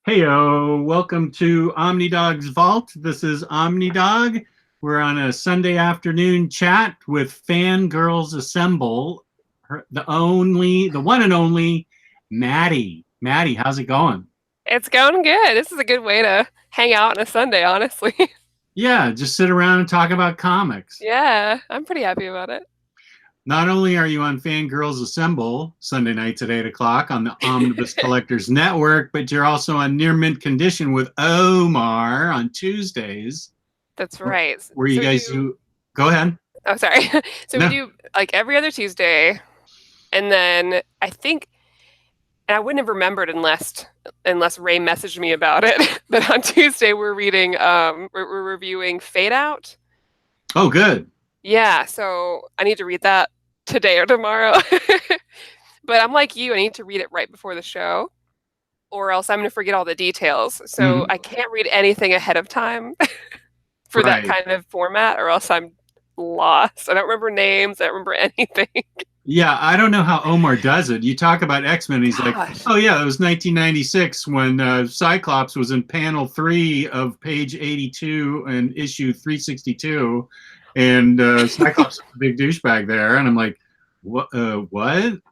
Heyo, welcome to OmniDog's Vault. This is OmniDog. We're on a Sunday afternoon chat with Fangirlz Assemble, the one and only Maddie. Maddie, how's it going? It's going good. This is a good way to hang out on a Sunday, honestly. Yeah, just sit around and talk about comics. Yeah, I'm pretty happy about it. Not only are you on Fangirlz Assemble Sunday nights at 8 o'clock on the Omnibus Collectors Network, but you're also on Near Mint Condition with Omar on Tuesdays. That's right. Where you guys do. Go ahead. Oh, sorry. So No. we do like every other Tuesday, and then I think, and I wouldn't have remembered unless Ray messaged me about it. But on Tuesday we're reviewing Fade Out. Oh, good. Yeah, so I need to read that today or tomorrow. But I'm like you, I need to read it right before the show, or else I'm going to forget all the details. So I can't read anything ahead of time for that kind of format, or else I'm lost. I don't remember names. I don't remember anything. Yeah, I don't know how Omar does it. You talk about X-Men, he's like, oh yeah, it was 1996 when Cyclops was in panel 3 of page 82 and issue 362, and Cyclops was a big douchebag there, and I'm like, what?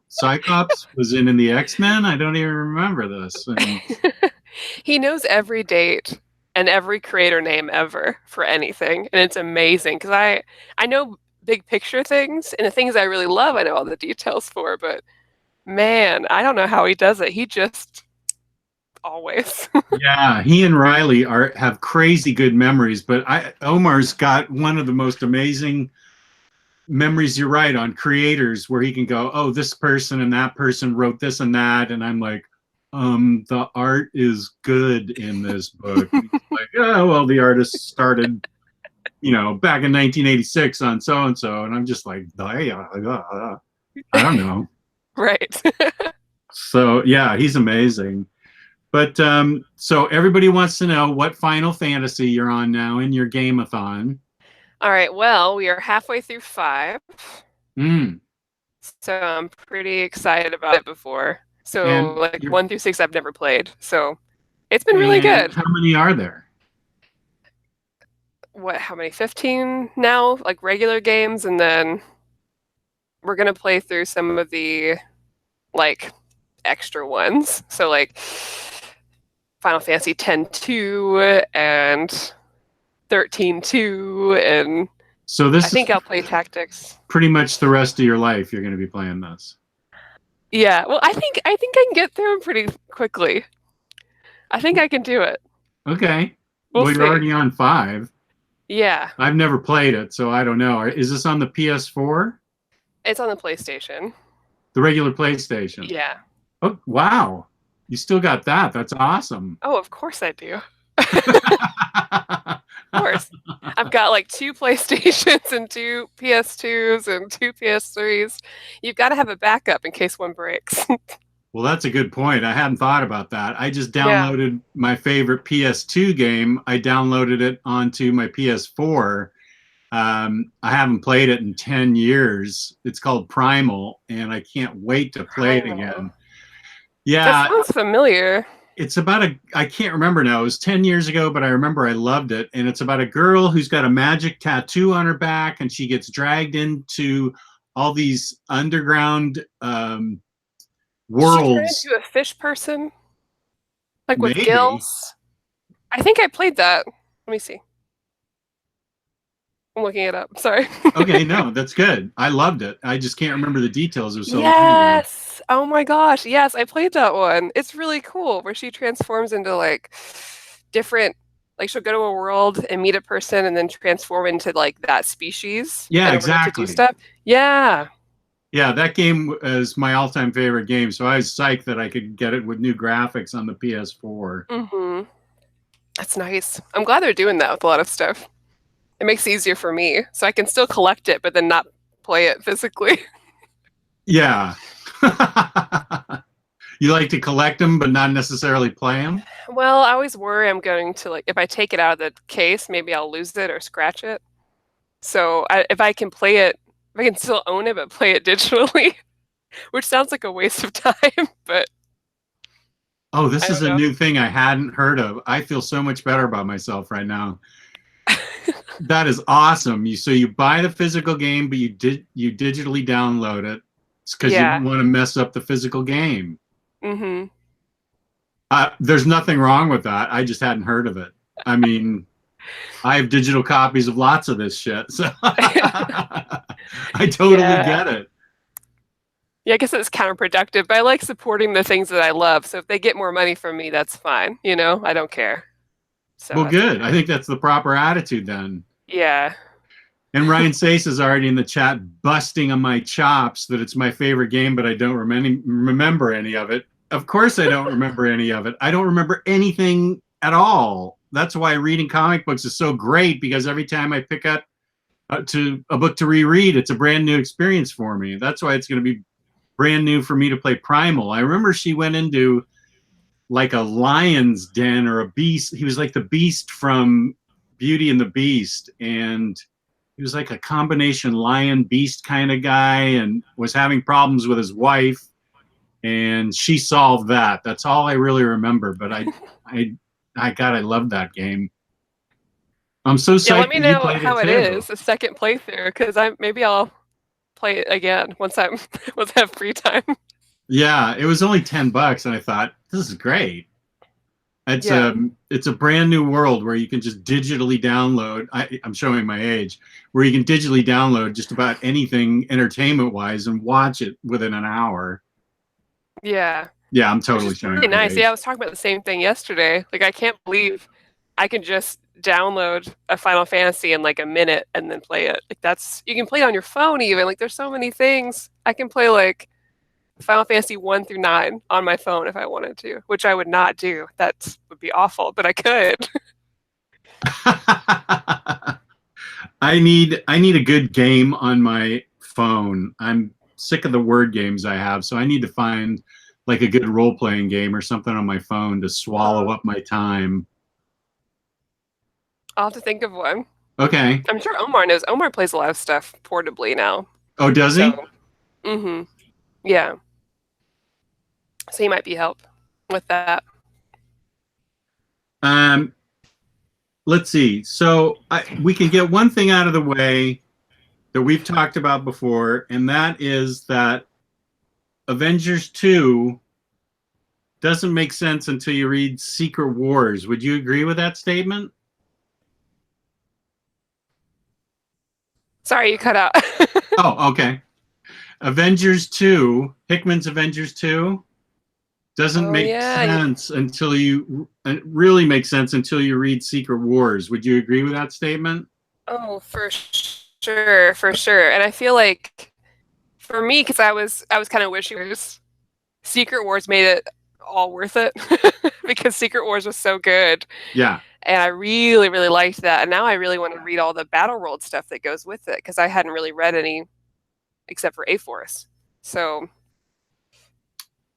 Cyclops was in the X-Men? I don't even remember this. And he knows every date and every creator name ever for anything, and it's amazing because I know big picture things, and the things I really love I know all the details for, but man, I don't know how he does it. He just always. Yeah, he and Riley have crazy good memories, but Omar's got one of the most amazing memories, you're right, on creators, where he can go, oh, this person and that person wrote this and that, and I'm like, the art is good in this book. Like, oh, well, the artist started back in 1986 on so and so, and I'm just like, I don't know. Right. So yeah, he's amazing. But so everybody wants to know what Final Fantasy you're on now in your game-a-thon. All right, well, we are halfway through 5. So I'm pretty excited about it before. So like 1 through 6 I've never played. So it's been really good. How many are there? How many? 15 now, like regular games, and then we're gonna play through some of the like extra ones. So like Final Fantasy X-2 and 13-2, and so this I think I'll play Tactics. Pretty much the rest of your life you're going to be playing this. Yeah, well, I think I can get through them pretty quickly. I think I can do it. Okay. Well, you're already on 5. Yeah. I've never played it, so I don't know. Is this on the PS4? It's on the PlayStation. The regular PlayStation? Yeah. Oh, wow. You still got that. That's awesome. Oh, of course I do. Of course. I've got like 2 PlayStations and 2 PS2s and 2 PS3s. You've got to have a backup in case one breaks. Well, that's a good point. I hadn't thought about that. I just downloaded my favorite PS2 game. I downloaded it onto my PS4. I haven't played it in 10 years. It's called Primal, and I can't wait to play it again. Yeah. That sounds familiar. It's about I can't remember now. It was 10 years ago, but I remember I loved it. And it's about a girl who's got a magic tattoo on her back, and she gets dragged into all these underground worlds. She turned into a fish person? Like with gills? I think I played that. Let me see. I'm looking it up. Sorry. Okay, no, that's good. I loved it. I just can't remember the details. It was so yes. Long. Oh my gosh. Yes, I played that one. It's really cool where she transforms into like different, like she'll go to a world and meet a person and then transform into like that species. Yeah, exactly. To do stuff. Yeah. Yeah, that game is my all-time favorite game. So I was psyched that I could get it with new graphics on the PS4. Mm-hmm. That's nice. I'm glad they're doing that with a lot of stuff. It makes it easier for me, so I can still collect it, but then not play it physically. Yeah. You like to collect them, but not necessarily play them? Well, I always worry I'm going to, like, if I take it out of the case, maybe I'll lose it or scratch it. So if I can play it, if I can still own it, but play it digitally, which sounds like a waste of time, but Oh, this I is don't a know. new thing I hadn't heard of. I feel so much better about myself right now. That is awesome. So you buy the physical game, but you digitally download it. It's because you Yeah. don't want to mess up the physical game. Mm-hmm. There's nothing wrong with that. I just hadn't heard of it. I mean, I have digital copies of lots of this shit, so I totally Yeah. get it. Yeah, I guess it's counterproductive, but I like supporting the things that I love. So if they get more money from me, that's fine. You know, I don't care. So Well, that's good. okay. I think that's the proper attitude then. Yeah. And Ryan Sace is already in the chat busting on my chops that it's my favorite game, but I don't remember any of it. Of course, I don't remember any of it. I don't remember anything at all. That's why reading comic books is so great, because every time I pick up to a book to reread, it's a brand new experience for me. That's why it's going to be brand new for me to play Primal. I remember she went into like a lion's den or a beast. He was like the beast from Beauty and the Beast, and he was like a combination lion beast kind of guy, and was having problems with his wife, and she solved that. That's all I really remember. But I love that game. I'm so Yeah, let psyched me that you know played it how it too. is, a second playthrough, because maybe I'll play it again once once I have free time. Yeah, it was only $10, and I thought this is great. Yeah. It's a brand new world where you can just digitally download. I'm showing my age, where you can digitally download just about anything entertainment wise and watch it within an hour. Yeah. Yeah, I'm Which totally is showing really my nice. Yeah, I age. was talking about the same thing yesterday. Like, I can't believe I can just download a Final Fantasy in like a minute and then play it. Like, you can play it on your phone even. Like, there's so many things. I can play like Final Fantasy 1 through 9 on my phone if I wanted to, which I would not do. That would be awful, but I could. I need a good game on my phone. I'm sick of the word games I have, so I need to find like a good role playing game or something on my phone to swallow up my time. I'll have to think of one. Okay. I'm sure Omar knows. Omar plays a lot of stuff portably now. Oh, does he? So, yeah. So he might be help with that. Um, let's see. So we can get one thing out of the way that we've talked about before, and that is that Avengers 2 doesn't make sense until you read Secret Wars. Would you agree with that statement? Sorry, you cut out. Oh, okay. Avengers 2, Hickman's Avengers 2, doesn't Oh make yeah. sense until it really makes sense until you read Secret Wars. Would you agree with that statement? Oh, for sure, for sure. And I feel like for me, because I was kind of wishing Secret Wars made it all worth it because Secret Wars was so good. Yeah. And I really, really liked that. And now I really want to read all the Battle World stuff that goes with it because I hadn't really read any except for A-Force. So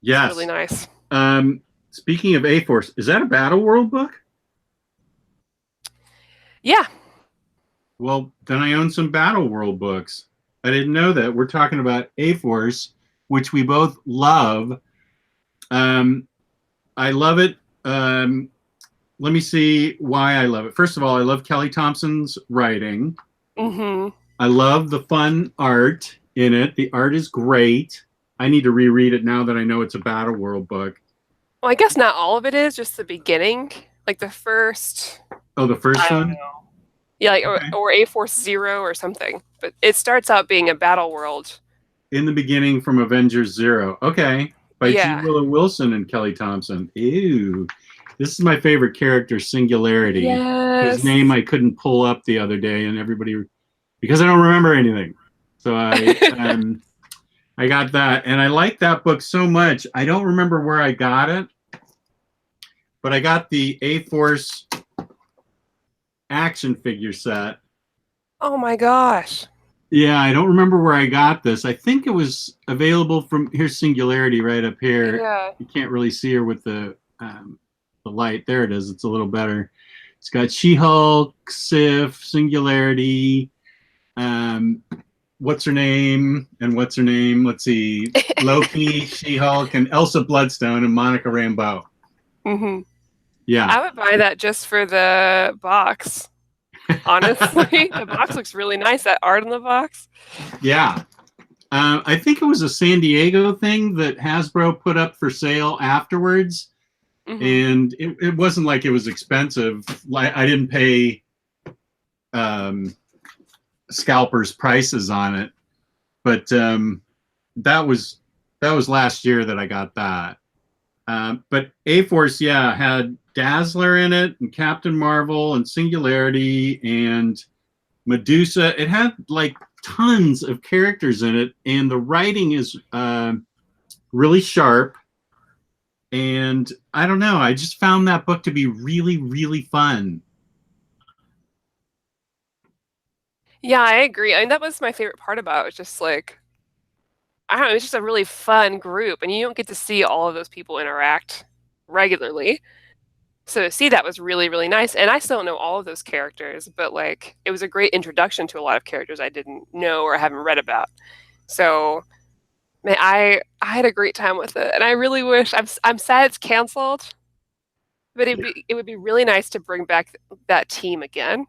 yes. It's really nice. Speaking of A-Force, is that a Battle World book? Yeah. Well, then I own some Battle World books. I didn't know that. We're talking about A-Force, which we both love. I love it. Let me see why I love it. First of all, I love Kelly Thompson's writing. Mm-hmm. I love the fun art in it. The art is great. I need to reread it now that I know it's a Battle World book. Well, I guess not all of it is, just the beginning. Like the first... Oh, the first one? Yeah, like, okay. or A-Force Zero or something. But it starts out being a Battle World. In the beginning from Avengers Zero. Okay. By G. Willow Wilson and Kelly Thompson. Ew. This is my favorite character, Singularity. Yes. His name I couldn't pull up the other day, and everybody, because I don't remember anything. So I got that, and I like that book so much. I don't remember where I got it, but I got the A-Force action figure set. Oh my gosh. Yeah, I don't remember where I got this. I think it was available from, here's Singularity right up here. Yeah. You can't really see her with the light. There it is. It's a little better. It's got She-Hulk, Sif, Singularity, what's her name? Let's see, Loki, She-Hulk, and Elsa Bloodstone and Monica Rambeau. Mm-hmm. Yeah. I would buy that just for the box. Honestly, the box looks really nice. That art in the box. Yeah. I think it was a San Diego thing that Hasbro put up for sale afterwards. Mm-hmm. And it wasn't like it was expensive. Like I didn't pay scalpers prices on it, but that was last year that I got that. But A-Force, yeah, had Dazzler in it, and Captain Marvel, and Singularity, and Medusa. It had like tons of characters in it, and the writing is really sharp. And I don't know, I just found that book to be really, really fun. Yeah, I agree. I mean, that was my favorite part about it. It's just like, I don't know, it's just a really fun group, and you don't get to see all of those people interact regularly. So to see that was really, really nice. And I still don't know all of those characters, but like, it was a great introduction to a lot of characters I didn't know or haven't read about. So, man, I had a great time with it, and I really wish I'm sad it's canceled, but it would be really nice to bring back that team again,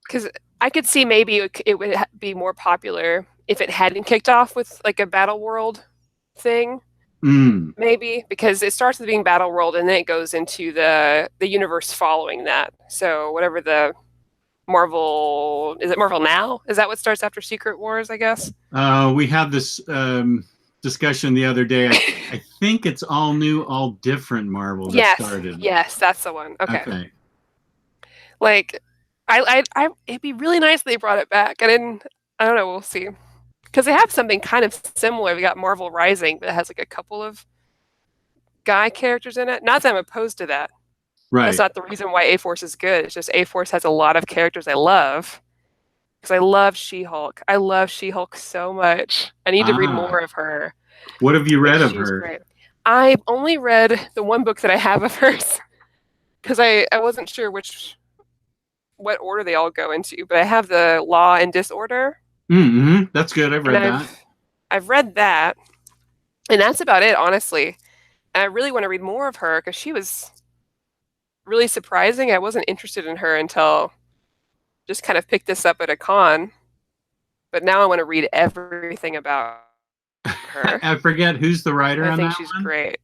because I could see maybe it would be more popular if it hadn't kicked off with like a Battle World thing. Maybe because it starts with being Battle World and then it goes into the universe following that. So whatever the Marvel, is it Marvel Now? Is that what starts after Secret Wars, I guess? We had this discussion the other day. I think it's All New, All Different Marvel that started. Yes, that's the one. Okay. Like, it'd be really nice if they brought it back. I don't know, we'll see. Because they have something kind of similar. We got Marvel Rising, but it has like a couple of guy characters in it. Not that I'm opposed to that. Right. That's not the reason why A-Force is good. It's just A-Force has a lot of characters I love. Because I love She-Hulk. I love She-Hulk so much. I need to read more of her. What have you read of her? Great. I've only read the one book that I have of hers. Because I wasn't sure what order they all go into. But I have the Law and Disorder. Mm-hmm. That's good. I've read that. I've read that. And that's about it, honestly. And I really want to read more of her because she was really surprising. I wasn't interested in her until just kind of picked this up at a con. But now I want to read everything about her. I forget who's the writer on that. I think she's great.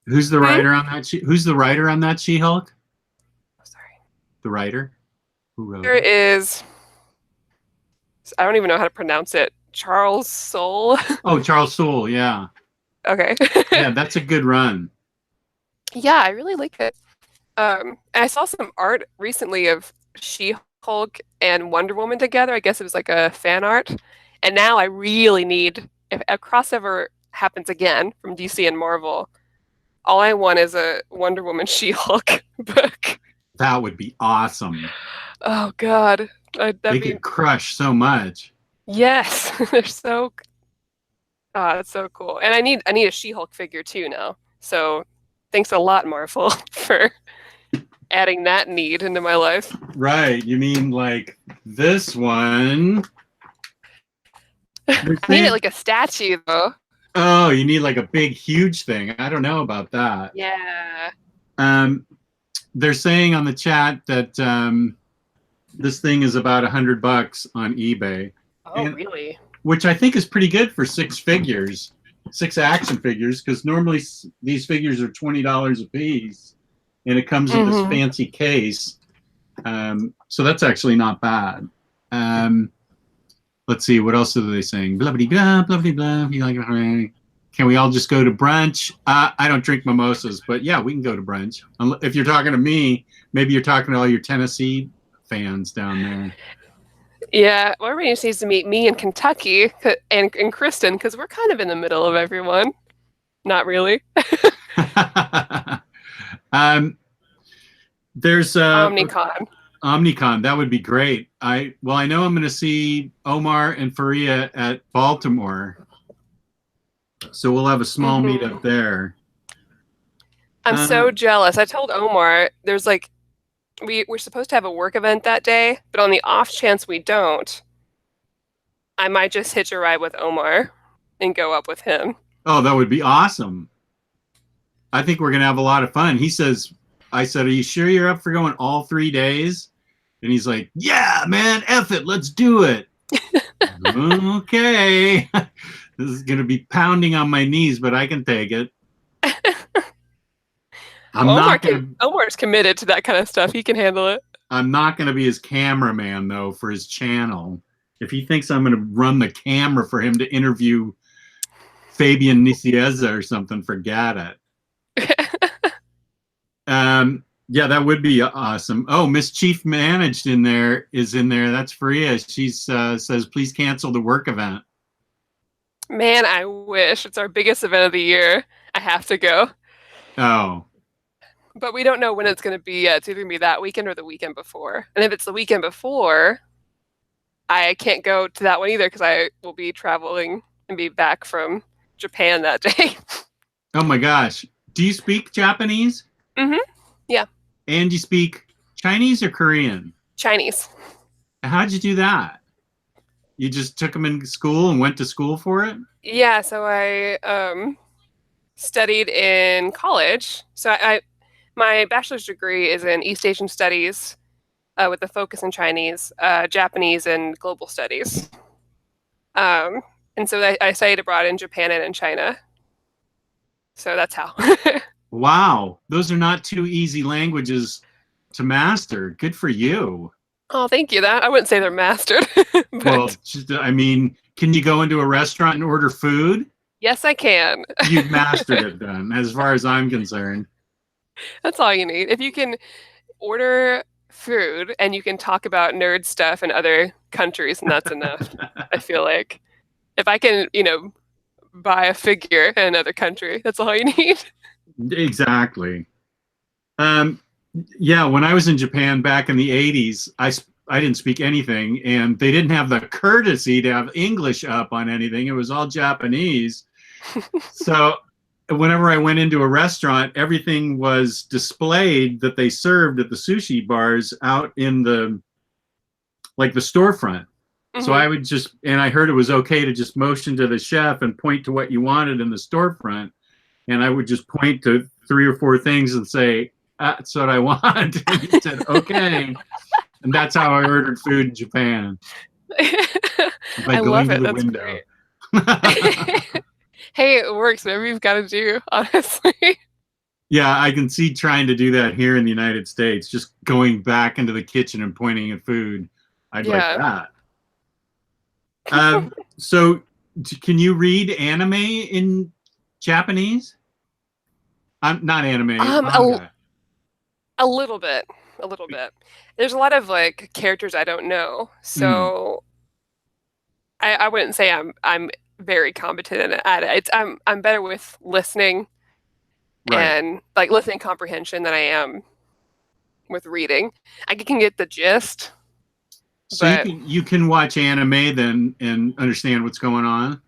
Who's the writer on that? Who's the writer on that She-Hulk? Oh, sorry. The writer? Who wrote it? Is, I don't even know how to pronounce it. Charles Soule. Oh, Charles Soule, yeah. Okay. Yeah, that's a good run. Yeah, I really like it. I saw some art recently of She-Hulk and Wonder Woman together. I guess it was like a fan art. And now I really need, if a crossover happens again from DC and Marvel, all I want is a Wonder Woman She-Hulk book. That would be awesome. Oh, God. They could crush so much. Yes. They're so... Oh, that's so cool. And I need a She-Hulk figure, too, now. So thanks a lot, Marvel, for adding that need into my life. Right. You mean like this one? I need it like a statue, though. Oh, you need like a big, huge thing. I don't know about that. Yeah. They're saying on the chat that this thing is about $100 on eBay. Oh, really? Which I think is pretty good for 6 action figures, because normally these figures are $20 a piece, and it comes in this fancy case. So that's actually not bad. Let's see, what else are they saying? Blah blah blah blah blah. You like it? Can we all just go to brunch? I don't drink mimosas, but yeah, we can go to brunch. If you're talking to me, maybe you're talking to all your Tennessee fans down there. Yeah, well, everybody just needs to meet me in Kentucky and Kristen, because we're kind of in the middle of everyone. Not really. There's OmniCon. OmniCon, that would be great. I know I'm going to see Omar and Faria at Baltimore, so we'll have a small meetup there. I'm so jealous. I told Omar there's like we're supposed to have a work event that day, but on the off chance we don't, I might just hitch a ride with Omar and go up with him. Oh, that would be awesome. I think we're gonna have a lot of fun. He says, I said, are you sure you're up for going all 3 days? And he's like, yeah, man, F it, let's do it. Okay. This is gonna be pounding on my knees, but I can take it. Omar's committed to that kind of stuff. He can handle it. I'm not gonna be his cameraman though for his channel. If he thinks I'm gonna run the camera for him to interview Fabian Nicieza or something, forget it. Yeah, that would be awesome. Oh, Miss Chief Managed is in there. That's Faria. She says, please cancel the work event. Man, I wish. It's our biggest event of the year. I have to go. Oh. But we don't know when it's going to be yet. It's either going to be that weekend or the weekend before. And if it's the weekend before, I can't go to that one either because I will be traveling and be back from Japan that day. Oh my gosh. Do you speak Japanese? Mm-hmm. Yeah. And you speak Chinese or Korean? Chinese. How'd you do that? You just took them in school and went to school for it? Yeah, so I studied in college. So my bachelor's degree is in East Asian Studies with a focus in Chinese, Japanese, and global studies. And so I studied abroad in Japan and in China. So that's how. Wow. Those are not two easy languages to master. Good for you. Oh, thank you. I wouldn't say they're mastered. But well, I mean, can you go into a restaurant and order food? Yes, I can. You've mastered it then, as far as I'm concerned. That's all you need. If you can order food and you can talk about nerd stuff in other countries, and that's enough. I feel like if I can, buy a figure in another country, that's all you need. Exactly. Yeah, when I was in Japan back in the 80s, I didn't speak anything, and they didn't have the courtesy to have English up on anything. It was all Japanese. So whenever I went into a restaurant, everything was displayed that they served at the sushi bars out in the storefront. Mm-hmm. So I would I heard it was okay to just motion to the chef and point to what you wanted in the storefront. And I would just point to 3 or 4 things and say, that's what I want. And he said, okay. And that's how I ordered food in Japan. By going to the window. Hey, it works. Whatever you've got to do, honestly. Yeah, I can see trying to do that here in the United States, just going back into the kitchen and pointing at food. I'd like that. So can you read anime in Japanese? I'm not anime. A little bit. There's a lot of characters I don't know, so I wouldn't say I'm very competent at it. I'm better with listening and listening comprehension than I am with reading. I can get the gist. So you can watch anime then and understand what's going on?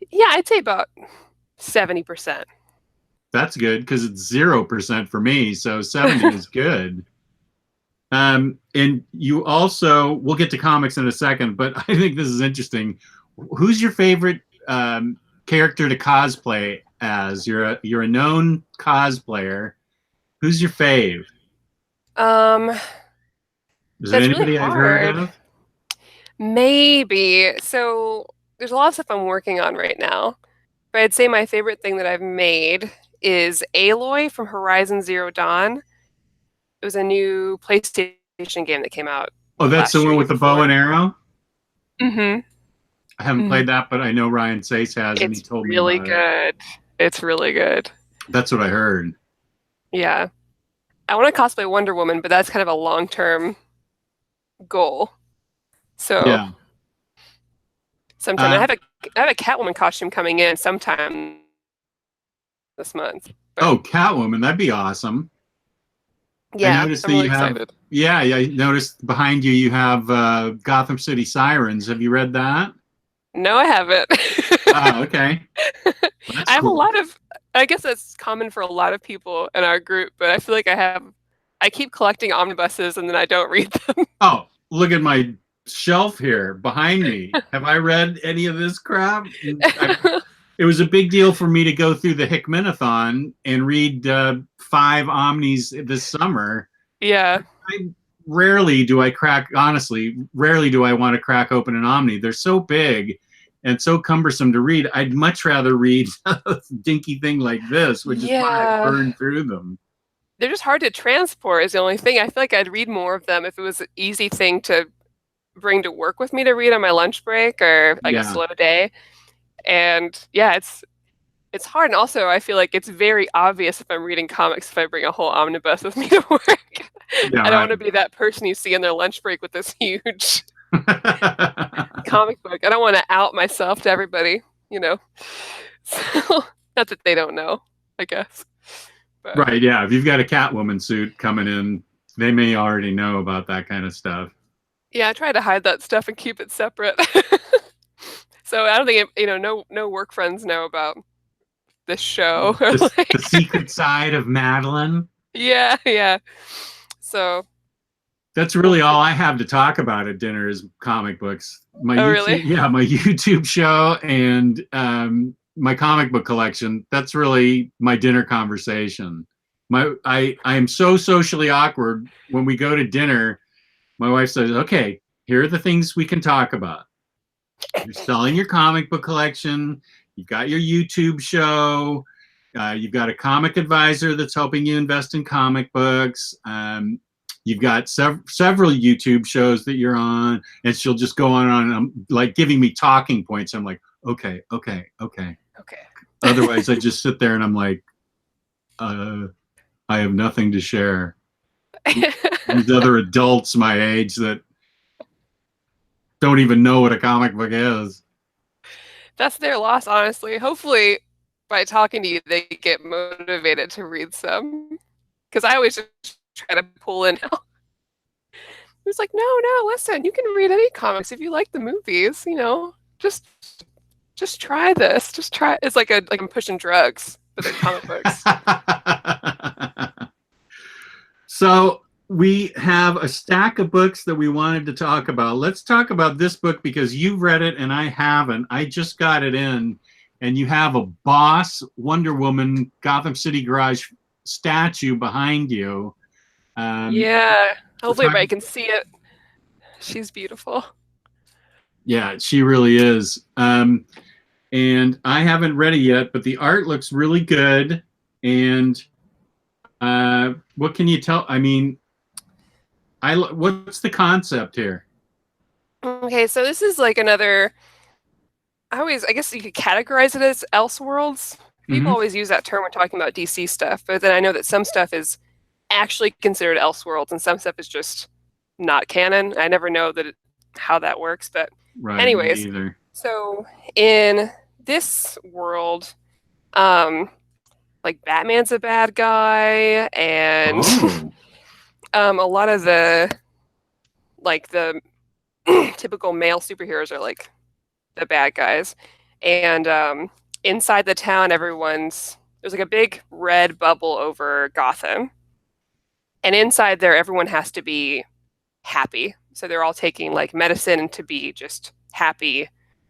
Yeah, I'd say about 70%. That's good because it's 0% for me, so 70 is good. And you also, we'll get to comics in a second, but I think this is interesting. Who's your favorite character to cosplay as? You're a known cosplayer. Who's your fave? Is there anybody I've heard of? Maybe. So there's a lot of stuff I'm working on right now, but I'd say my favorite thing that I've made is Aloy from Horizon Zero Dawn. It was a new PlayStation game that came out. Oh, that's the one with the bow and arrow? Mm-hmm. I haven't played that, but I know Ryan Sace has, and he told me about it. It's really good. That's what I heard. Yeah. I want to cosplay Wonder Woman, but that's kind of a long-term goal. So yeah. Sometime I have a Catwoman costume coming in sometime this month. But oh, Catwoman, that'd be awesome. Yeah, I noticed that you have. Yeah, I noticed behind you have Gotham City Sirens. Have you read that? No, I haven't. Oh, okay. Well, I have a lot of. I guess that's common for a lot of people in our group, but I feel like I keep collecting omnibuses and then I don't read them. Oh, look at my shelf here behind me. Have I read any of this crap? it was a big deal for me to go through the Hickmanathon and read 5 Omnis this summer. Yeah. Rarely do I want to crack open an Omni. They're so big and so cumbersome to read. I'd much rather read a dinky thing like this, which is why I burned through them. They're just hard to transport is the only thing. I feel like I'd read more of them if it was an easy thing to bring to work with me to read on my lunch break or like a slow day. And yeah, it's hard. And also I feel like it's very obvious if I'm reading comics if I bring a whole omnibus with me to work. I don't want to be that person you see in their lunch break with this huge comic book. I don't want to out myself to everybody, you know. So, not that they don't know, I guess. But. Right, yeah. If you've got a Catwoman suit coming in, they may already know about that kind of stuff. Yeah, I try to hide that stuff and keep it separate. So I don't think, no work friends know about this show. The secret side of Madelyn. Yeah. So. That's really all I have to talk about at dinner is comic books. Really? Yeah, my YouTube show and my comic book collection. That's really my dinner conversation. I am so socially awkward when we go to dinner. My wife says, "Okay, here are the things we can talk about. You're selling your comic book collection. You've got your YouTube show. You've got a comic advisor that's helping you invest in comic books. You've got several YouTube shows that you're on," and she'll just go on like giving me talking points. I'm like, okay. Otherwise, I just sit there and I'm like, I have nothing to share. These other adults my age that don't even know what a comic book is. That's their loss, honestly. Hopefully, by talking to you, they get motivated to read some. Because I always just try to pull in. It's like, no, listen, you can read any comics if you like the movies. Just try this. Just try. It's like I'm pushing drugs, but they're comic books. So we have a stack of books that we wanted to talk about. Let's talk about this book because you've read it and I haven't. I just got it in, and you have a Boss Wonder Woman Gotham City Garage statue behind you. Yeah, hopefully everybody can see it. She's beautiful. Yeah, she really is. And I haven't read it yet, but the art looks really good. And what can you tell? I mean, what's the concept here? Okay, so this is like another. I guess you could categorize it as Elseworlds. People always use that term when talking about DC stuff, but then I know that some stuff is actually considered Elseworlds and some stuff is just not canon. I never know how that works, but anyways. So in this world, like Batman's a bad guy, and a lot of the typical male superheroes are like the bad guys, and inside the town, there's like a big red bubble over Gotham, and inside there, everyone has to be happy. So they're all taking like medicine to be just happy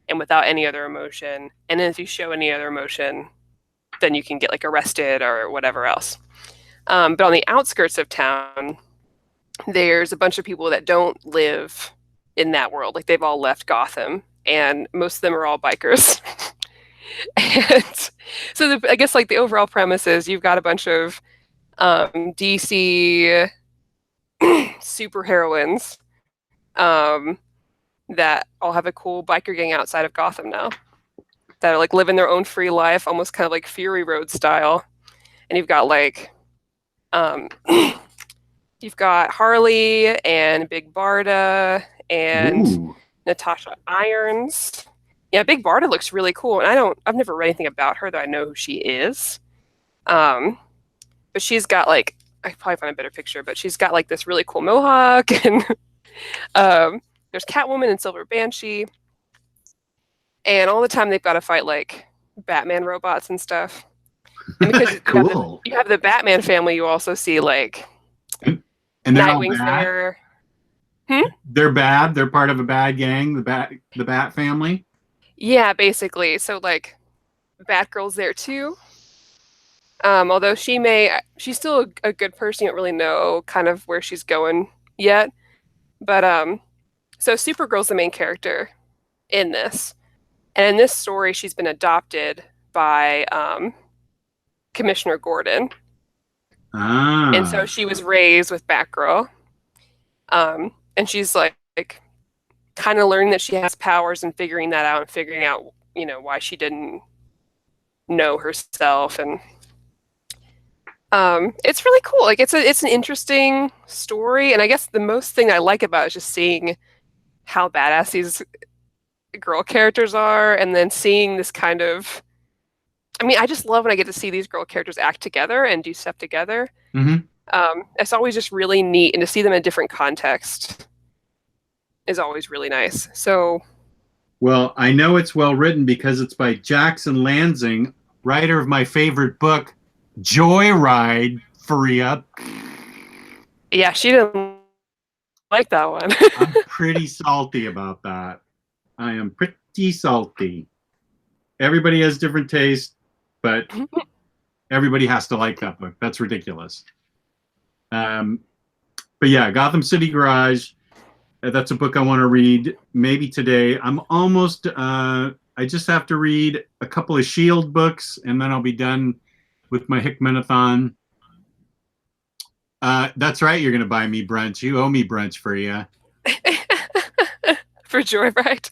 and without any other emotion. And then if you show any other emotion, then you can get like arrested or whatever else. But on the outskirts of town, there's a bunch of people that don't live in that world. Like they've all left Gotham, and most of them are all bikers. And so I guess like the overall premise is you've got a bunch of DC superheroines that all have a cool biker gang outside of Gotham now that are like living their own free life, almost kind of like Fury Road style. And you've got like you've got Harley and Big Barda and Natasha Irons. Yeah, Big Barda looks really cool, and I've never read anything about her, though I know who she is. But she's got like, I can probably find a better picture, but she's got like this really cool mohawk, and there's Catwoman and Silver Banshee, and all the time they've got to fight like Batman robots and stuff. And because cool. you have the Batman family, you also see like and they're Nightwing's there. They're bad. They're part of a bad gang. The Bat family. Yeah, basically. So like Batgirl's there too. Although she's still a good person. You don't really know kind of where she's going yet. But so Supergirl's the main character in this. And in this story, she's been adopted by Commissioner Gordon. And so she was raised with Batgirl. And she's like kind of learning that she has powers and figuring that out and figuring out, why she didn't know herself. And it's really cool. Like it's an interesting story. And I guess the most thing I like about it is just seeing how badass these girl characters are, and then seeing this kind of, I just love when I get to see these girl characters act together and do stuff together. It's always just really neat, and to see them in a different context is always really nice. So, well, I know it's well written because it's by Jackson Lansing, writer of my favorite book, Joyride, Faria. Yeah, she didn't like that one. I'm pretty salty about that. I am pretty salty. Everybody has different taste, but everybody has to like that book. That's ridiculous. But yeah, Gotham City Garage. That's a book I want to read maybe today. I'm almost, I just have to read a couple of S.H.I.E.L.D. books, and then I'll be done with my Hickmanathon. That's right, you're going to buy me brunch. You owe me brunch, Faria. For Joyride?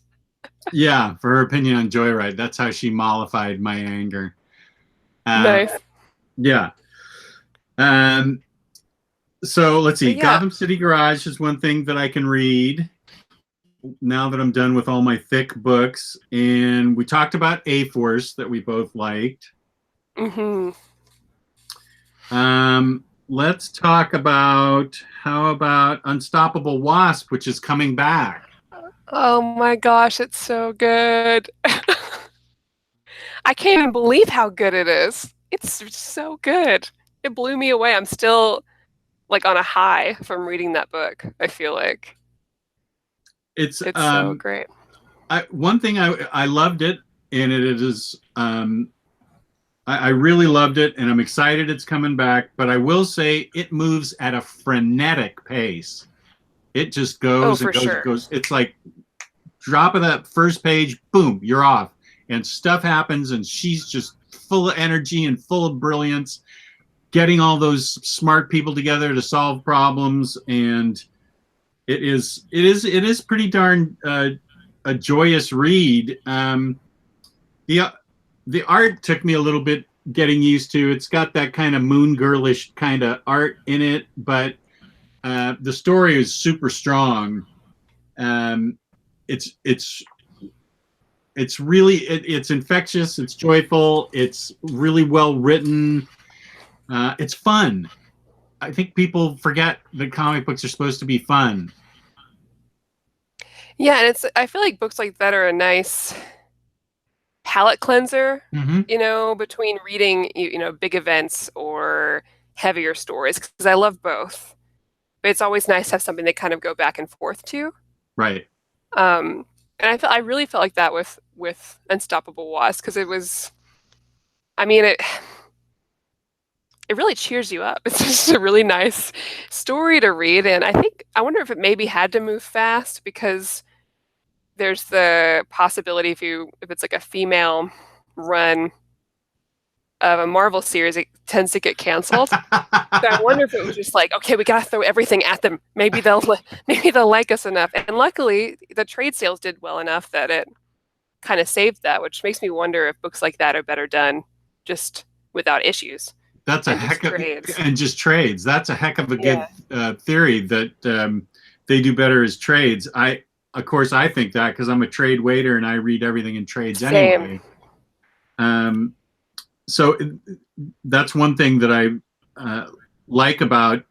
Yeah, for her opinion on Joyride. That's how she mollified my anger. Nice. Yeah. So let's see. Yeah. Gotham City Garage is one thing that I can read now that I'm done with all my thick books. And we talked about A-Force that we both liked. Let's talk about, how about Unstoppable Wasp, which is coming back. Oh my gosh, it's so good. I can't even believe how good it is. It's so good. It blew me away. I'm still like on a high from reading that book, I feel like. It's so great. One thing I loved it, and it is I really loved it, and I'm excited it's coming back, but I will say it moves at a frenetic pace. It just goes and goes and goes. It's like drop of that first page, boom, you're off. And stuff happens, and she's just full of energy and full of brilliance, getting all those smart people together to solve problems. And it is pretty darn a joyous read. The art took me a little bit getting used to. It's got that kind of moon girlish kind of art in it, but the story is super strong. It's really it's infectious. It's joyful. It's really well written. It's fun. I think people forget that comic books are supposed to be fun. Yeah, and I feel like books like that are a nice palate cleanser, between reading, big events or heavier stories, because I love both. But it's always nice to have something they kind of go back and forth to. Right. And I really felt like that with Unstoppable Wasp, because it was, it really cheers you up. It's just a really nice story to read, and I wonder if it maybe had to move fast because there's the possibility if it's like a female run of a Marvel series, it tends to get canceled. So I wonder if it was just like, okay, we gotta throw everything at them. Maybe they'll like us enough. And luckily, the trade sales did well enough that it kind of saved that, which makes me wonder if books like that are better done just without issues. That's a heck of and just trades. That's a heck of a good theory that they do better as trades. Of course, I think that because I'm a trade waiter and I read everything in trades anyway. So that's one thing that I like about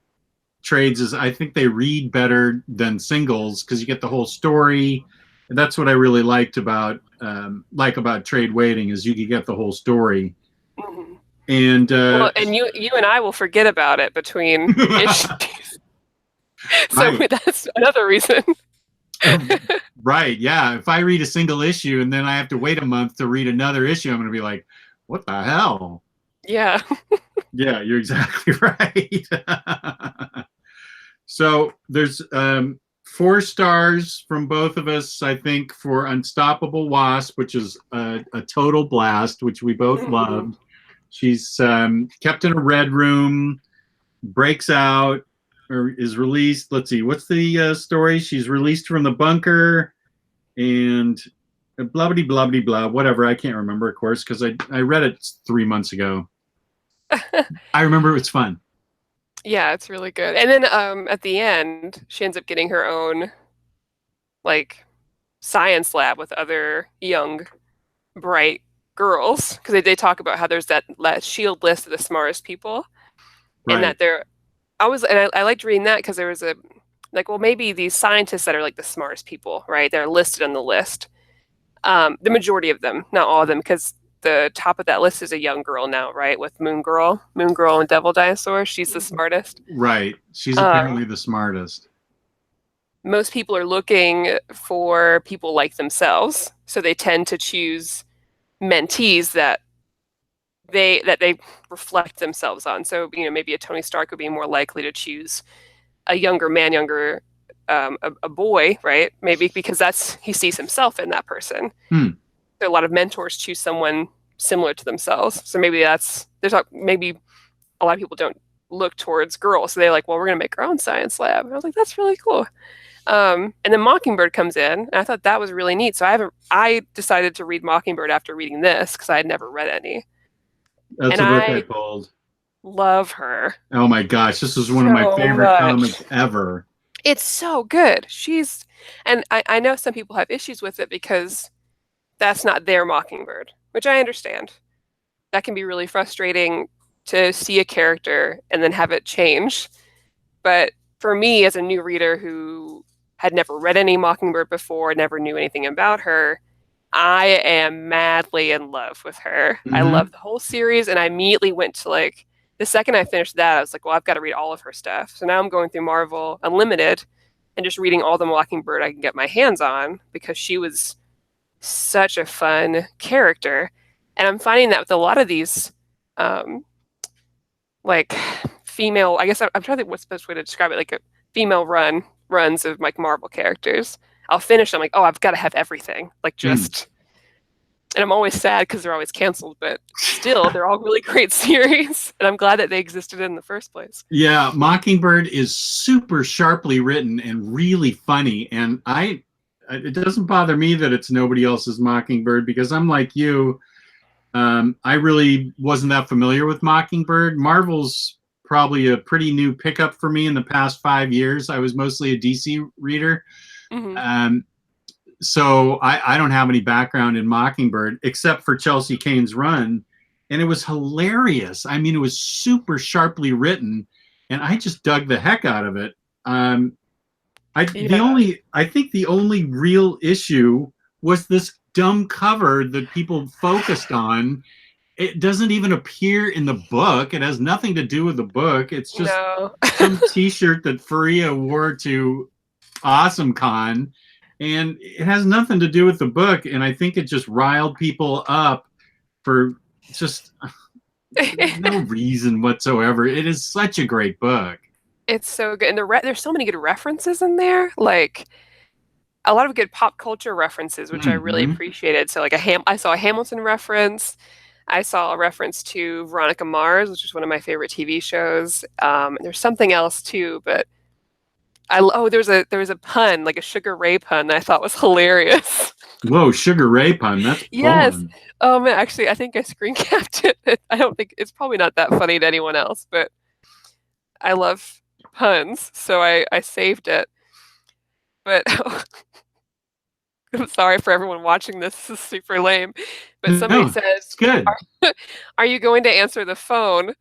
trades is I think they read better than singles because you get the whole story. And that's what I really liked about trade waiting is you could get the whole story. Mm-hmm. And and you and I will forget about it between issues. So that's another reason. Right, yeah. If I read a single issue and then I have to wait a month to read another issue, I'm going to be like, what the hell? Yeah. Yeah, you're exactly right. So there's 4 stars from both of us, I think, for Unstoppable Wasp, which is a total blast, which we both loved. She's kept in a red room, breaks out, or is released. Let's see, what's the story? She's released from the bunker and blah, blah, blah, blah, blah, whatever. I can't remember, of course, because I read it 3 months ago. I remember it's fun. Yeah, it's really good. And then at the end, she ends up getting her own like science lab with other young, bright girls because they talk about how there's that shield list of the smartest people, and Right. that they're I liked reading that because there was a like, well, maybe these scientists that are like the smartest people, right? They're listed on the list. The majority of them, not all of them, because the top of that list is a young girl now, right? With Moon Girl and Devil Dinosaur. She's the smartest. Right. She's apparently the smartest. Most people are looking for people like themselves, so they tend to choose mentees that they reflect themselves on. So, maybe a Tony Stark would be more likely to choose a younger man, a boy, right? Maybe because he sees himself in that person. So a lot of mentors choose someone similar to themselves. So maybe maybe a lot of people don't look towards girls. So they're like, well, we're going to make our own science lab. And I was like, that's really cool. And then Mockingbird comes in, and I thought that was really neat. So I decided to read Mockingbird after reading this because I had never read any. That's and a book I I pulled. love her. Oh my gosh, this is one of my favorite comics ever. It's so good. And I know some people have issues with it because that's not their Mockingbird, which I understand. That can be really frustrating to see a character and then have it change. But for me, as a new reader who had never read any Mockingbird before, never knew anything about her, I am madly in love with her. I love the whole series, and I immediately went to the second I finished that, I was like, well, I've got to read all of her stuff. So now I'm going through Marvel Unlimited and just reading all the Mockingbird I can get my hands on because she was such a fun character. And I'm finding that with a lot of these female, I guess I'm trying to think what's the best way to describe it, like a female runs of Marvel characters. I'll finish, I'm like, oh, I've got to have everything. And I'm always sad because they're always canceled, but still, they're all really great series. And I'm glad that they existed in the first place. Yeah, Mockingbird is super sharply written and really funny. And it doesn't bother me that it's nobody else's Mockingbird because I'm like you. I really wasn't that familiar with Mockingbird. Marvel's probably a pretty new pickup for me in the past 5 years. I was mostly a DC reader. So I don't have any background in Mockingbird except for Chelsea Cain's run. And it was hilarious. I mean, it was super sharply written and I just dug the heck out of it. I think the only real issue was this dumb cover that people focused on. It doesn't even appear in the book. It has nothing to do with the book. It's just some t-shirt that Faria wore to Awesome Con, and it has nothing to do with the book. And I think it just riled people up for just no reason whatsoever. It is such a great book. It's so good. And there's so many good references in there. Like a lot of good pop culture references, which I really appreciated. So I saw a Hamilton reference. I saw a reference to Veronica Mars, which is one of my favorite TV shows. There's something else too, but there was a pun, like a Sugar Ray pun that I thought was hilarious. Whoa, Sugar Ray pun. That's yes. fun. Actually, I think I screen capped it. I don't think it's probably not that funny to anyone else, but I love puns, so I saved it. But I'm sorry for everyone watching this. This is super lame. But somebody says, good. Are you going to answer the phone?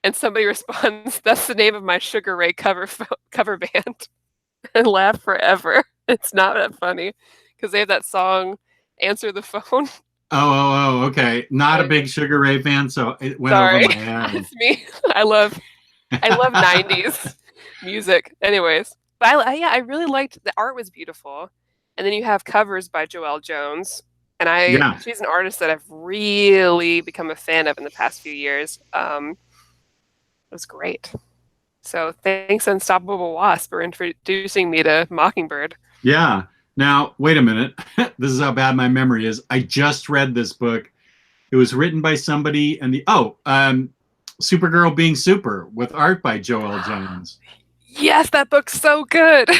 And somebody responds, that's the name of my Sugar Ray cover band. And laugh forever. It's not that funny because they have that song, Answer the Phone. Oh, okay. Not a big Sugar Ray fan, so it went over my head. It's me. I love 90s music. Anyways, but I really liked the art was beautiful. And then you have covers by Joelle Jones. And she's an artist that I've really become a fan of in the past few years. It was great. So thanks, Unstoppable Wasp, for introducing me to Mockingbird. Yeah. Now, wait a minute. This is how bad my memory is. I just read this book. It was written by somebody, and Supergirl Being Super, with art by Joelle Jones. Yes, that book's so good.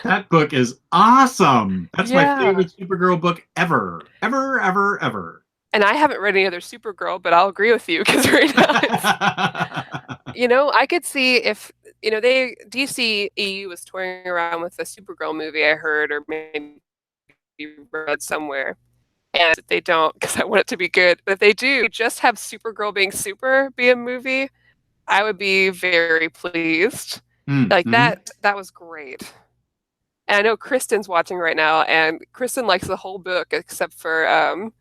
That book is awesome. That's my favorite Supergirl book ever. Ever, ever, ever. And I haven't read any other Supergirl, but I'll agree with you because right now I could see if DC EU was touring around with a Supergirl movie, I heard, or maybe read somewhere. And they don't, because I want it to be good. But if they do, just have Supergirl Being Super be a movie, I would be very pleased. That was great. And I know Kristen's watching right now, and Kristen likes the whole book except for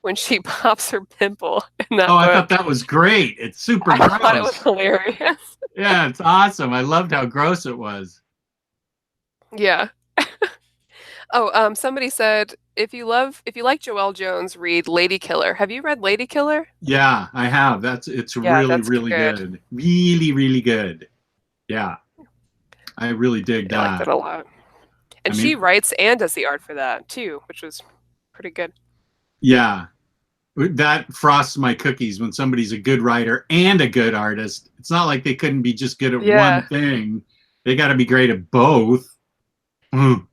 when she pops her pimple in that book. I thought that was great. It's super gross. I thought it was hilarious. Yeah, it's awesome. I loved how gross it was. Yeah. Somebody said if you like Joelle Jones, read Lady Killer. Have you read Lady Killer? Yeah, I have. It's really, really good. Really, really good. Yeah. I really dig that. I liked it a lot. And she writes and does the art for that too, which was pretty good. Yeah. That frosts my cookies when somebody's a good writer and a good artist. It's not like they couldn't be just good at one thing. They got to be great at both. Well,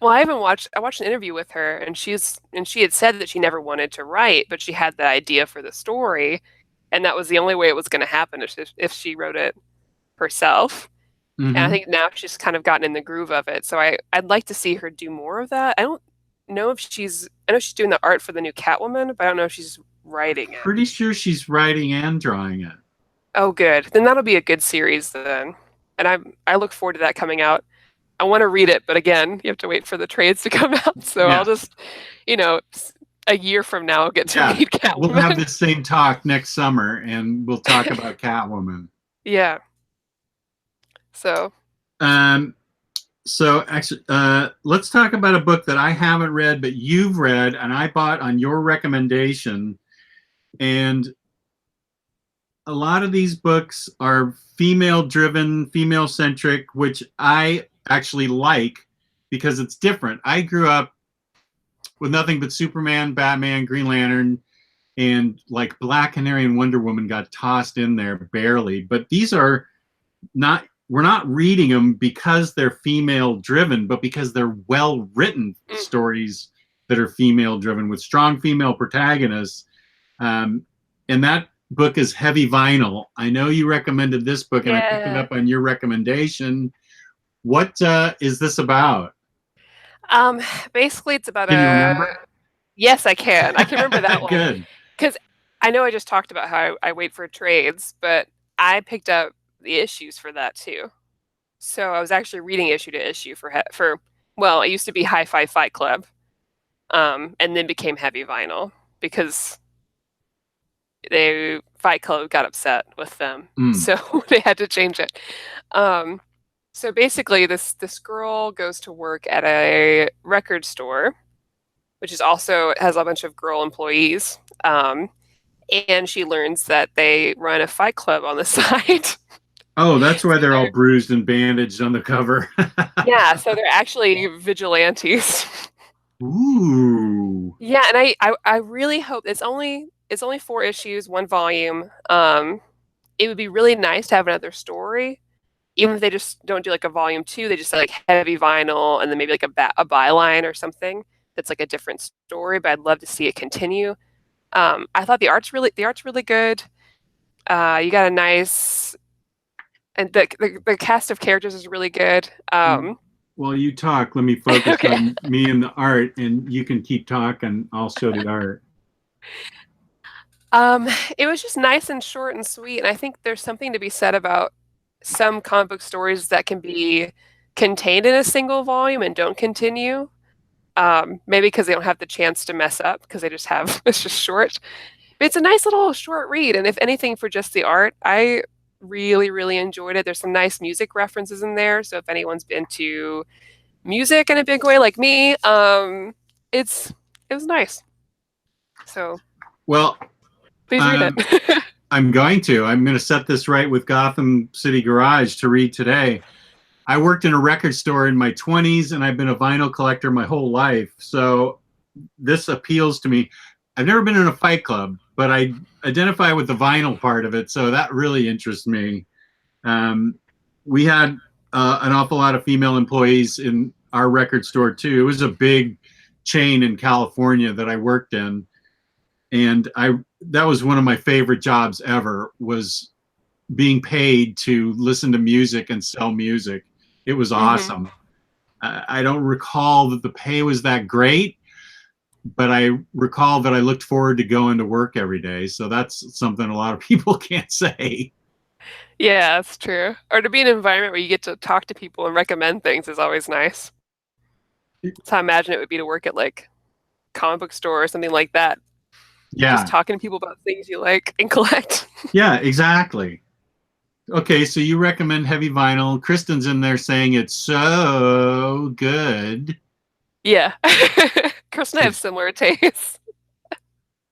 I watched an interview with her, and she had said that she never wanted to write, but she had the idea for the story, and that was the only way it was going to happen if she wrote it herself. And I think now she's kind of gotten in the groove of it. So I'd like to see her do more of that. I don't know if I know she's doing the art for the new Catwoman, but I don't know if she's writing it. Pretty sure she's writing and drawing it. Oh, good. Then that'll be a good series then. And I look forward to that coming out. I want to read it, but again, you have to wait for the trades to come out. So I'll just, a year from now, I'll get to read Catwoman. We'll have the same talk next summer, and we'll talk about Catwoman. Yeah. So actually, let's talk about a book that I haven't read, but you've read, and I bought on your recommendation. And a lot of these books are female-driven, female-centric, which I actually like because it's different. I grew up with nothing but Superman, Batman, Green Lantern, and like Black Canary and Wonder Woman got tossed in there barely. But these are not... We're not reading them because they're female driven, but because they're well written stories that are female driven with strong female protagonists. And that book is Heavy Vinyl. I know you recommended this book, and I picked it up on your recommendation. What is this about? Basically, it's about Can you remember? Yes, I can. I can remember that one. Good. Because I know I just talked about how I wait for trades, but I picked up the issues for that too. So I was actually reading issue to issue for it used to be Hi-Fi Fight Club, and then became Heavy Vinyl because Fight Club got upset with them, so they had to change it. So basically, this girl goes to work at a record store, which has a bunch of girl employees, and she learns that they run a fight club on the side. Oh, that's why they're all bruised and bandaged on the cover. Yeah, so they're actually vigilantes. Ooh. Yeah, and I really hope it's only 4 issues, 1 volume. It would be really nice to have another story, even if they just don't do like a volume 2. They just say like Heavy Vinyl, and then maybe like a byline or something that's like a different story. But I'd love to see it continue. I thought the art's really good. You got a nice. And the cast of characters is really good. Well, you talk. Let me focus on me and the art, and you can keep talking. I'll show the art. It was just nice and short and sweet, and I think there's something to be said about some comic book stories that can be contained in a single volume and don't continue. Maybe because they don't have the chance to mess up because it's just short. But it's a nice little short read, and if anything, for just the art, I really, really enjoyed it. There's some nice music references in there, so if anyone's been to music in a big way like me, it was nice. So, well, please read it. I'm going to set this right with Gotham City Garage to read today. I worked in a record store in my 20s, and I've been a vinyl collector my whole life. So this appeals to me. I've never been in a fight club, but I identify with the vinyl part of it. So that really interests me. We had an awful lot of female employees in our record store too. It was a big chain in California that I worked in. And that was one of my favorite jobs ever, was being paid to listen to music and sell music. It was awesome. I don't recall that the pay was that great, but I recall that I looked forward to going to work every day. So that's something a lot of people can't say. Yeah, that's true. Or to be in an environment where you get to talk to people and recommend things is always nice. That's how I imagine it would be to work at like comic book store or something like that. Yeah. Just talking to people about things you like and collect. Yeah, exactly. Okay, so you recommend heavy vinyl. Kristen's in there saying it's so good. Yeah. Kristen and I have similar tastes.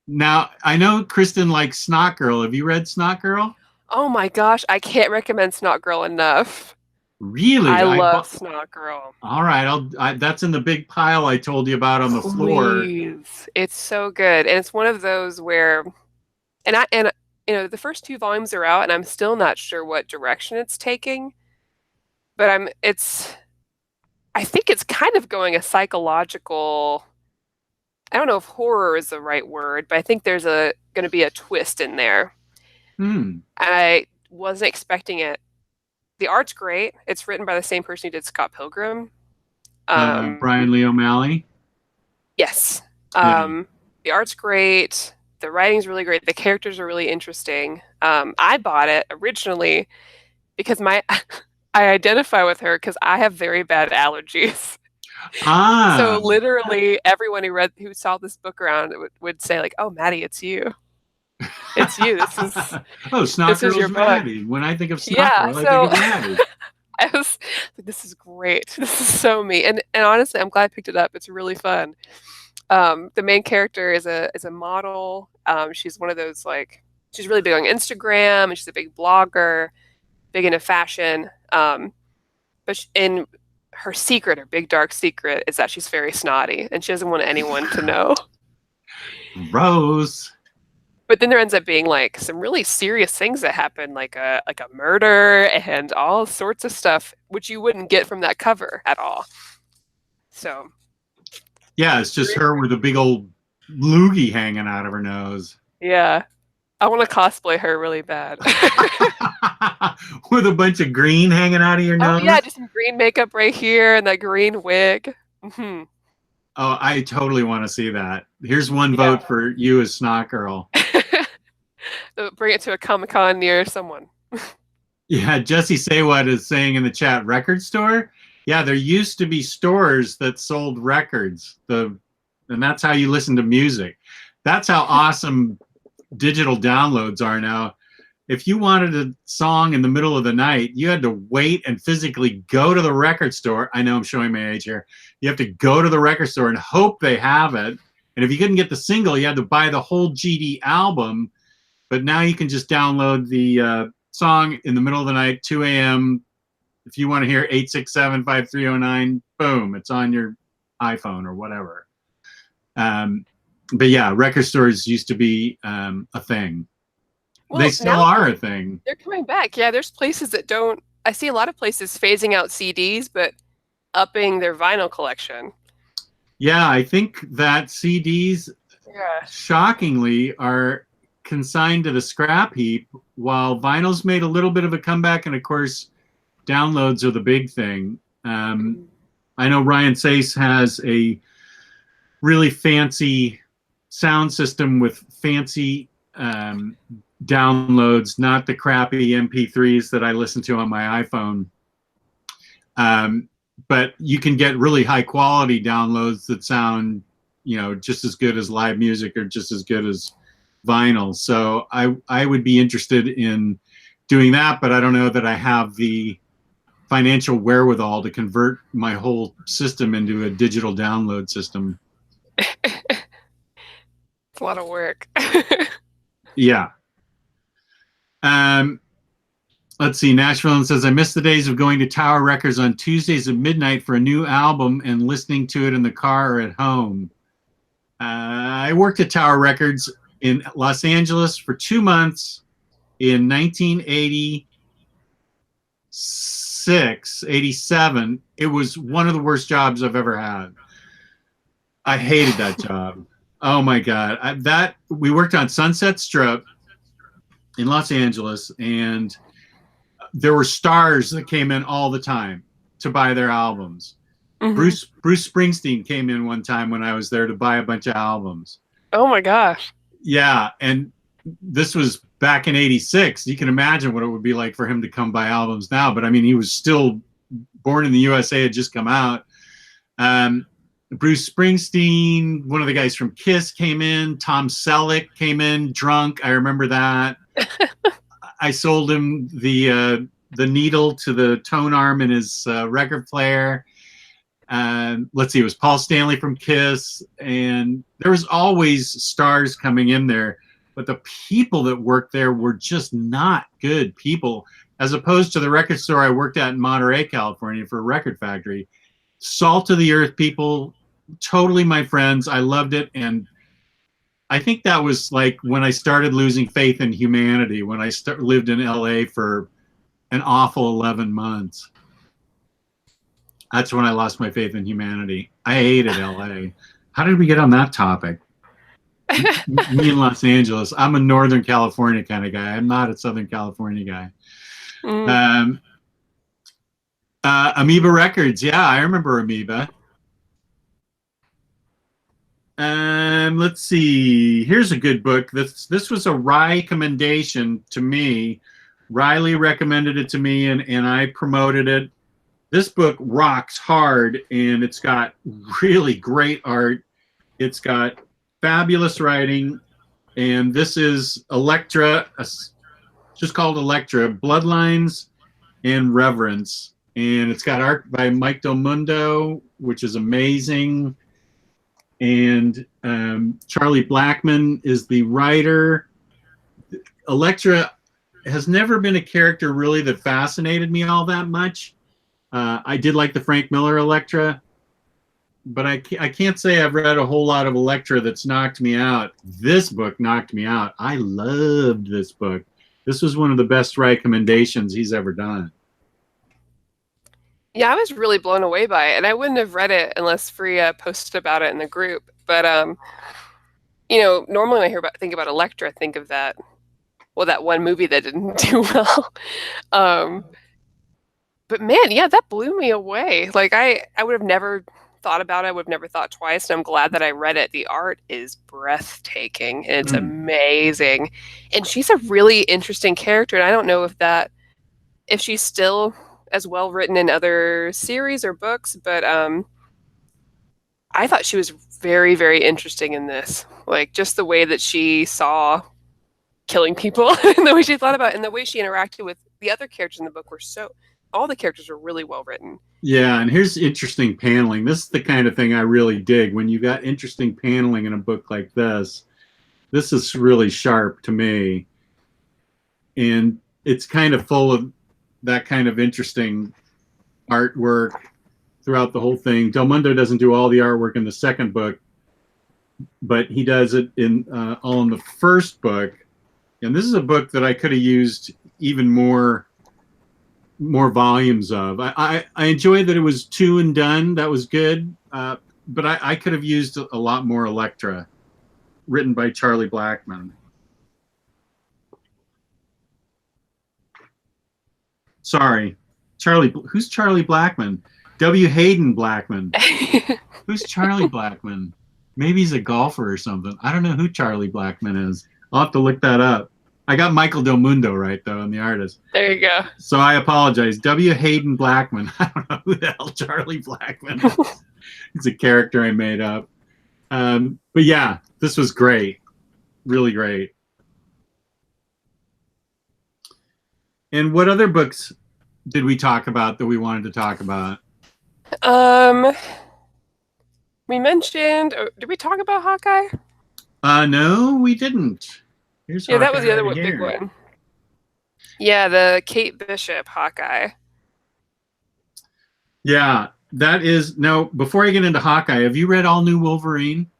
Now, I know Kristen likes Snot Girl. Have you read Snot Girl? Oh my gosh, I can't recommend Snot Girl enough. Really? I love Snot Girl. All right, that's in the big pile I told you about on the floor. Please. It's so good. And it's one of those where and you know, the first 2 volumes are out and I'm still not sure what direction it's taking. But I think it's kind of going a psychological, I don't know if horror is the right word, but I think there's going to be a twist in there. I wasn't expecting it. The art's great. It's written by the same person who did Scott Pilgrim. Brian Lee O'Malley? Yes. The art's great. The writing's really great. The characters are really interesting. I bought it originally because I identify with her because I have very bad allergies. So literally everyone who saw this book around would say like, "Oh, Maddie, it's you. It's you. This is Snot Girl's Maddie. When I think of Snot Girl, I think of Maddie." I was like, "This is great. This is so me." And honestly, I'm glad I picked it up. It's really fun. The main character is a model. She's one of those she's really big on Instagram and she's a big blogger, big into fashion. But in her secret, her big dark secret, is that she's very snotty and she doesn't want anyone to know. Rose. But then there ends up being like some really serious things that happen, like a murder and all sorts of stuff, which you wouldn't get from that cover at all. So. Yeah, it's just her with a big old loogie hanging out of her nose. Yeah. I want to cosplay her really bad. With a bunch of green hanging out of your nose? Oh, yeah, just some green makeup right here and that green wig. Mm-hmm. Oh, I totally want to see that. Here's one vote for you as Snot Girl. Bring it to a Comic-Con near someone. Yeah, Jesse Saywat is saying in the chat, record store? Yeah, there used to be stores that sold records. And that's how you listen to music. That's how awesome digital downloads are now. If you wanted a song in the middle of the night, you had to wait and physically go to the record store. I know I'm showing my age here. You have to go to the record store and hope they have it. And if you couldn't get the single, you had to buy the whole GD album. But now you can just download the song in the middle of the night, 2 a.m. If you want to hear 867-5309, boom, it's on your iPhone or whatever. But yeah, record stores used to be a thing. Well, they still are a thing. They're coming back. Yeah, there's places that don't. I see a lot of places phasing out CDs, but upping their vinyl collection. Yeah, I think that CDs, shockingly, are consigned to the scrap heap, while vinyl's made a little bit of a comeback, and of course, downloads are the big thing. I know Ryan Sace has a really fancy sound system with fancy downloads, not the crappy MP3s that I listen to on my iPhone. But you can get really high quality downloads that sound, just as good as live music or just as good as vinyl. So I would be interested in doing that, but I don't know that I have the financial wherewithal to convert my whole system into a digital download system. It's a lot of work. Yeah. Let's see. Nashville says, I miss the days of going to Tower Records on Tuesdays at midnight for a new album and listening to it in the car or at home. I worked at Tower Records in Los Angeles for 2 months in 1986, 87. It was one of the worst jobs I've ever had. I hated that job. Oh my God. We worked on Sunset Strip in Los Angeles, and there were stars that came in all the time to buy their albums. Mm-hmm. Bruce Springsteen came in one time when I was there to buy a bunch of albums. Oh my gosh. Yeah, and this was back in 86. You can imagine what it would be like for him to come buy albums now. But I mean, he was still Born in the USA had just come out. Bruce Springsteen, one of the guys from Kiss came in. Tom Selleck came in drunk. I remember that. I sold him the needle to the tone arm in his record player. Let's see, it was Paul Stanley from Kiss, and there was always stars coming in there, but the people that worked there were just not good people, as opposed to the record store I worked at in Monterey, California for a record factory. Salt of the earth people, totally my friends. I loved it, and I think that was like when I started losing faith in humanity, when I lived in LA for an awful 11 months. That's when I lost my faith in humanity. I hated LA. How did we get on that topic? Me in Los Angeles. I'm a Northern California kind of guy. I'm not a Southern California guy. Amoeba Records. Yeah, I remember Amoeba. Let's see. Here's a good book. This was a recommendation to me. Riley recommended it to me, and I promoted it. This book rocks hard, and it's got really great art. It's got fabulous writing, and this is Elektra, just called Elektra, Bloodlines and Reverence. And it's got art by Mike Del Mundo, which is amazing. And Charlie Blackman is the writer. Elektra has never been a character really that fascinated me all that much. I did like the Frank Miller Elektra, but I can't say I've read a whole lot of Elektra that's knocked me out. This book knocked me out. I loved this book. This was one of the best recommendations he's ever done. Yeah, I was really blown away by it, and I wouldn't have read it unless Freya posted about it in the group. But normally when I think about Elektra, I think of that one movie that didn't do well. But man, yeah, that blew me away. Like I would have never thought about it. I would have never thought twice. And I'm glad that I read it. The art is breathtaking and it's amazing. And she's a really interesting character. And I don't know if she's still as well written in other series or books, but I thought she was very, very interesting in this. Like just the way that she saw killing people and the way she thought about it and the way she interacted with the other characters in the book all the characters were really well written. Yeah, and here's interesting paneling. This is the kind of thing I really dig. When you got interesting paneling in a book like this is really sharp to me. And it's kind of full of that kind of interesting artwork throughout the whole thing. Del Mundo doesn't do all the artwork in the second book, but he does it all in the first book. And this is a book that I could have used even more volumes of. I enjoyed that it was 2 and done. That was good. But I could have used a lot more Elektra, written by Charlie Blackman. Sorry, who's Charlie Blackman? W. Hayden Blackman. Who's Charlie Blackman? Maybe he's a golfer or something. I don't know who Charlie Blackman is. I'll have to look that up. I got Michael Del Mundo right, though, and the artist. There you go. So I apologize. W. Hayden Blackman. I don't know who the hell Charlie Blackman is. It's a character I made up. But yeah, this was great. Really great. And what other books did we talk about that we wanted to talk about? We mentioned, did we talk about Hawkeye? No, we didn't. Here's Yeah, that was Hawkeye the other right big here. one. Yeah, the Kate Bishop Hawkeye. Yeah, that is no. Before I get into Hawkeye, have you read All New Wolverine?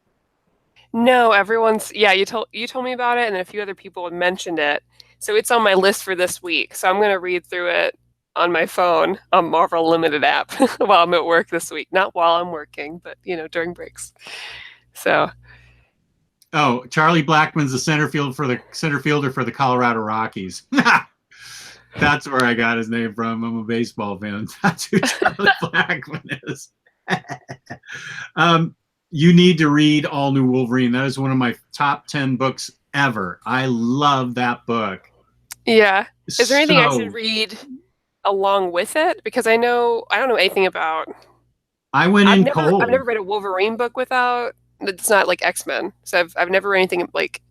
No, everyone's yeah, you told me about it and a few other people had mentioned it. So it's on my list for this week. So I'm gonna read through it on my phone on Marvel Limited app while I'm at work this week. Not while I'm working, but during breaks. So Oh, Charlie Blackmon's the center fielder for the Colorado Rockies. That's where I got his name from. I'm a baseball fan. That's who Charlie Blackmon is. You need to read All New Wolverine. That is one of my top 10 books ever. I love that book. yeah. Is there anything I So should read along with it? Because I don't know anything about I went I've in never cold. read a Wolverine book without it's not like X-Men. So I've never read anything like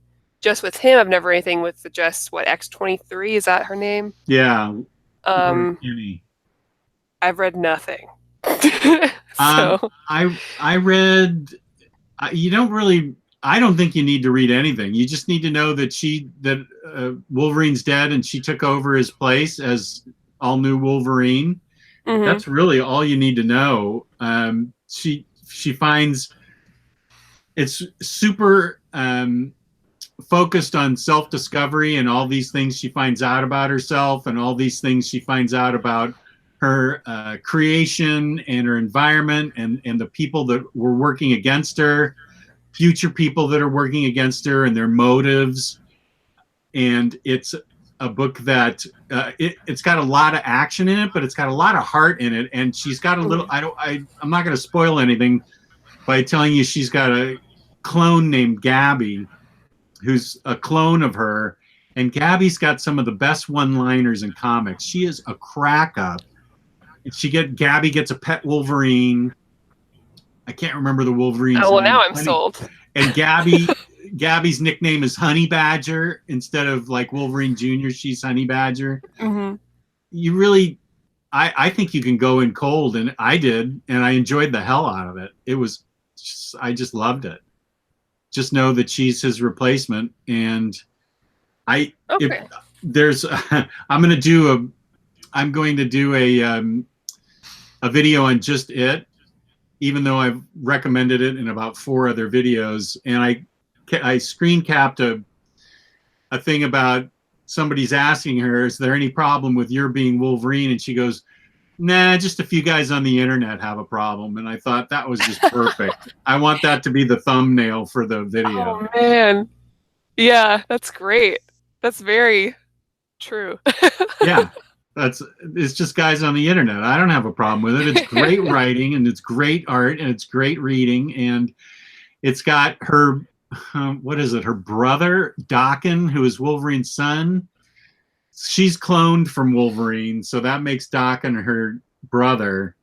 just with him. I've never read anything with the just what X-23, is that her name? Yeah, Laura Um Kinney. I've read nothing. Um, So I read. You don't really. I don't think you need to read anything. You just need to know that Wolverine's dead and she took over his place as All New Wolverine. mhm. That's really all you need to know. She finds it's super focused on self-discovery and all these things she finds out about herself and all these things she finds out about her creation and her environment and the people that were working against her, future people that are working against her and their motives. And it's a book that it's got a lot of action in it, but it's got a lot of heart in it. And she's got a little, I'm not going to spoil anything by telling you she's got a clone named Gabby, who's a clone of her. And Gabby's got some of the best one-liners in comics. She is a crack up. Gabby gets a pet Wolverine. I can't remember the Wolverine's Oh, well, name. now I'm sold. And Gabby's nickname is Honey Badger instead of like Wolverine Jr. She's Honey Badger. Mhm. You really, I think you can go in cold, and I did, and I enjoyed the hell out of it. I just loved it. Just know that she's his replacement, and I if Okay. there's I'm going to do a video on just it, even though I've recommended it in about 4 other videos. And I screen capped a thing about somebody's asking her, is there any problem with your being Wolverine? And she goes, nah, just a few guys on the internet have a problem. And I thought that was just perfect. I want that to be the thumbnail for the video. Oh man. Yeah, that's great. That's very true. Yeah. It's just guys on the internet. I don't have a problem with it. It's great writing and it's great art and it's great reading, and it's got her what is it? Her brother Daken, who is Wolverine's son. She's cloned from Wolverine, so that makes Daken her brother.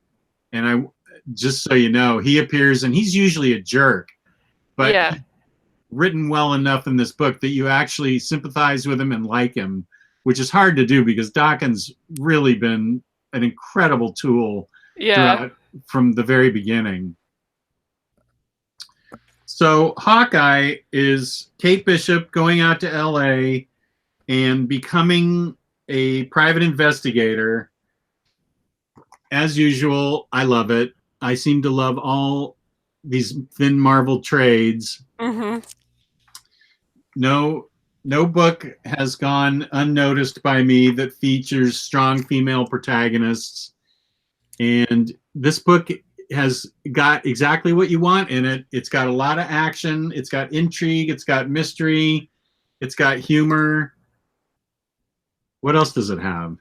And just so you know, he appears and he's usually a jerk, but Yeah. he's written well enough in this book that you actually sympathize with him and like him, which is hard to do because Daken's really been an incredible tool Yeah. from the very beginning. So Hawkeye is Kate Bishop going out to LA and becoming a private investigator. As usual, I love it. I seem to love all these thin Marvel trades. Mhm. No book has gone unnoticed by me that features strong female protagonists. And this book has got exactly what you want in it. It's got a lot of action. It's got intrigue. It's got mystery. It's got humor. What else does it have?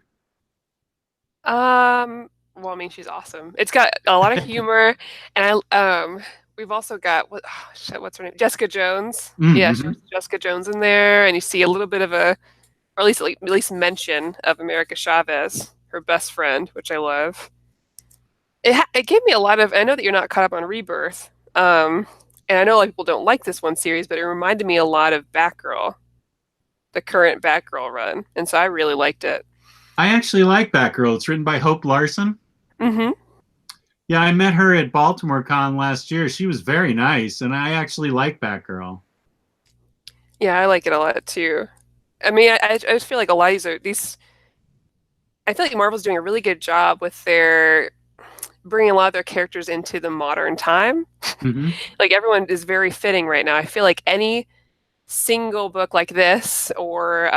Well, I mean, she's awesome. It's got a lot of humor, and we've also got what's her name? Jessica Jones. Yeah, she Mm-hmm. has Jessica Jones in there, and you see a little bit of or at least mention of America Chavez, her best friend, which I love. It gave me a lot of. I know that you're not caught up on Rebirth, and I know a lot of people don't like this one series, but it reminded me a lot of Batgirl, the current Batgirl run, and so I really liked it. I actually like Batgirl. It's written by Hope Larson. Mm-hmm. Yeah, I met her at Baltimore Con last year. She was very nice, and I actually like Batgirl. Yeah, I like it a lot too. I mean, I just feel like a lot of these. I feel like Marvel's doing a really good job with their bringing a lot of their characters into the modern time. Hmm. Like everyone is very fitting right now. I feel like any single book like this or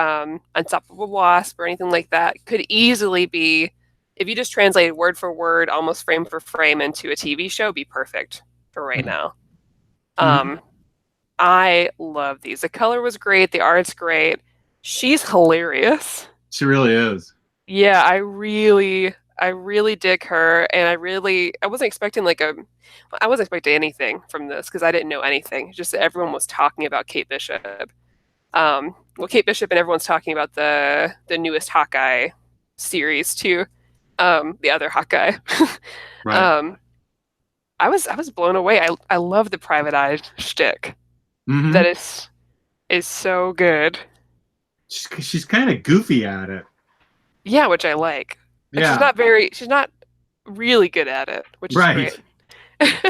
Unstoppable Wasp or anything like that could easily be, if you just translated word for word, almost frame for frame into a TV show, be perfect for right now. Hmm. Um, I love these. The color was great. The art's great. She's hilarious. She really is. Yeah, I really dig her, and I wasn't expecting I wasn't expecting anything from this because I didn't know anything. Just that everyone was talking about Kate Bishop. Well, Kate Bishop and everyone's talking about the newest Hawkeye series too. The other Hawkeye. Right. um, I was blown away. I love the Private Eye shtick. That Hmm. is so good. She's kind of goofy at it. Yeah, which I like. Like Yeah. she's not really good at it, which is Right. great.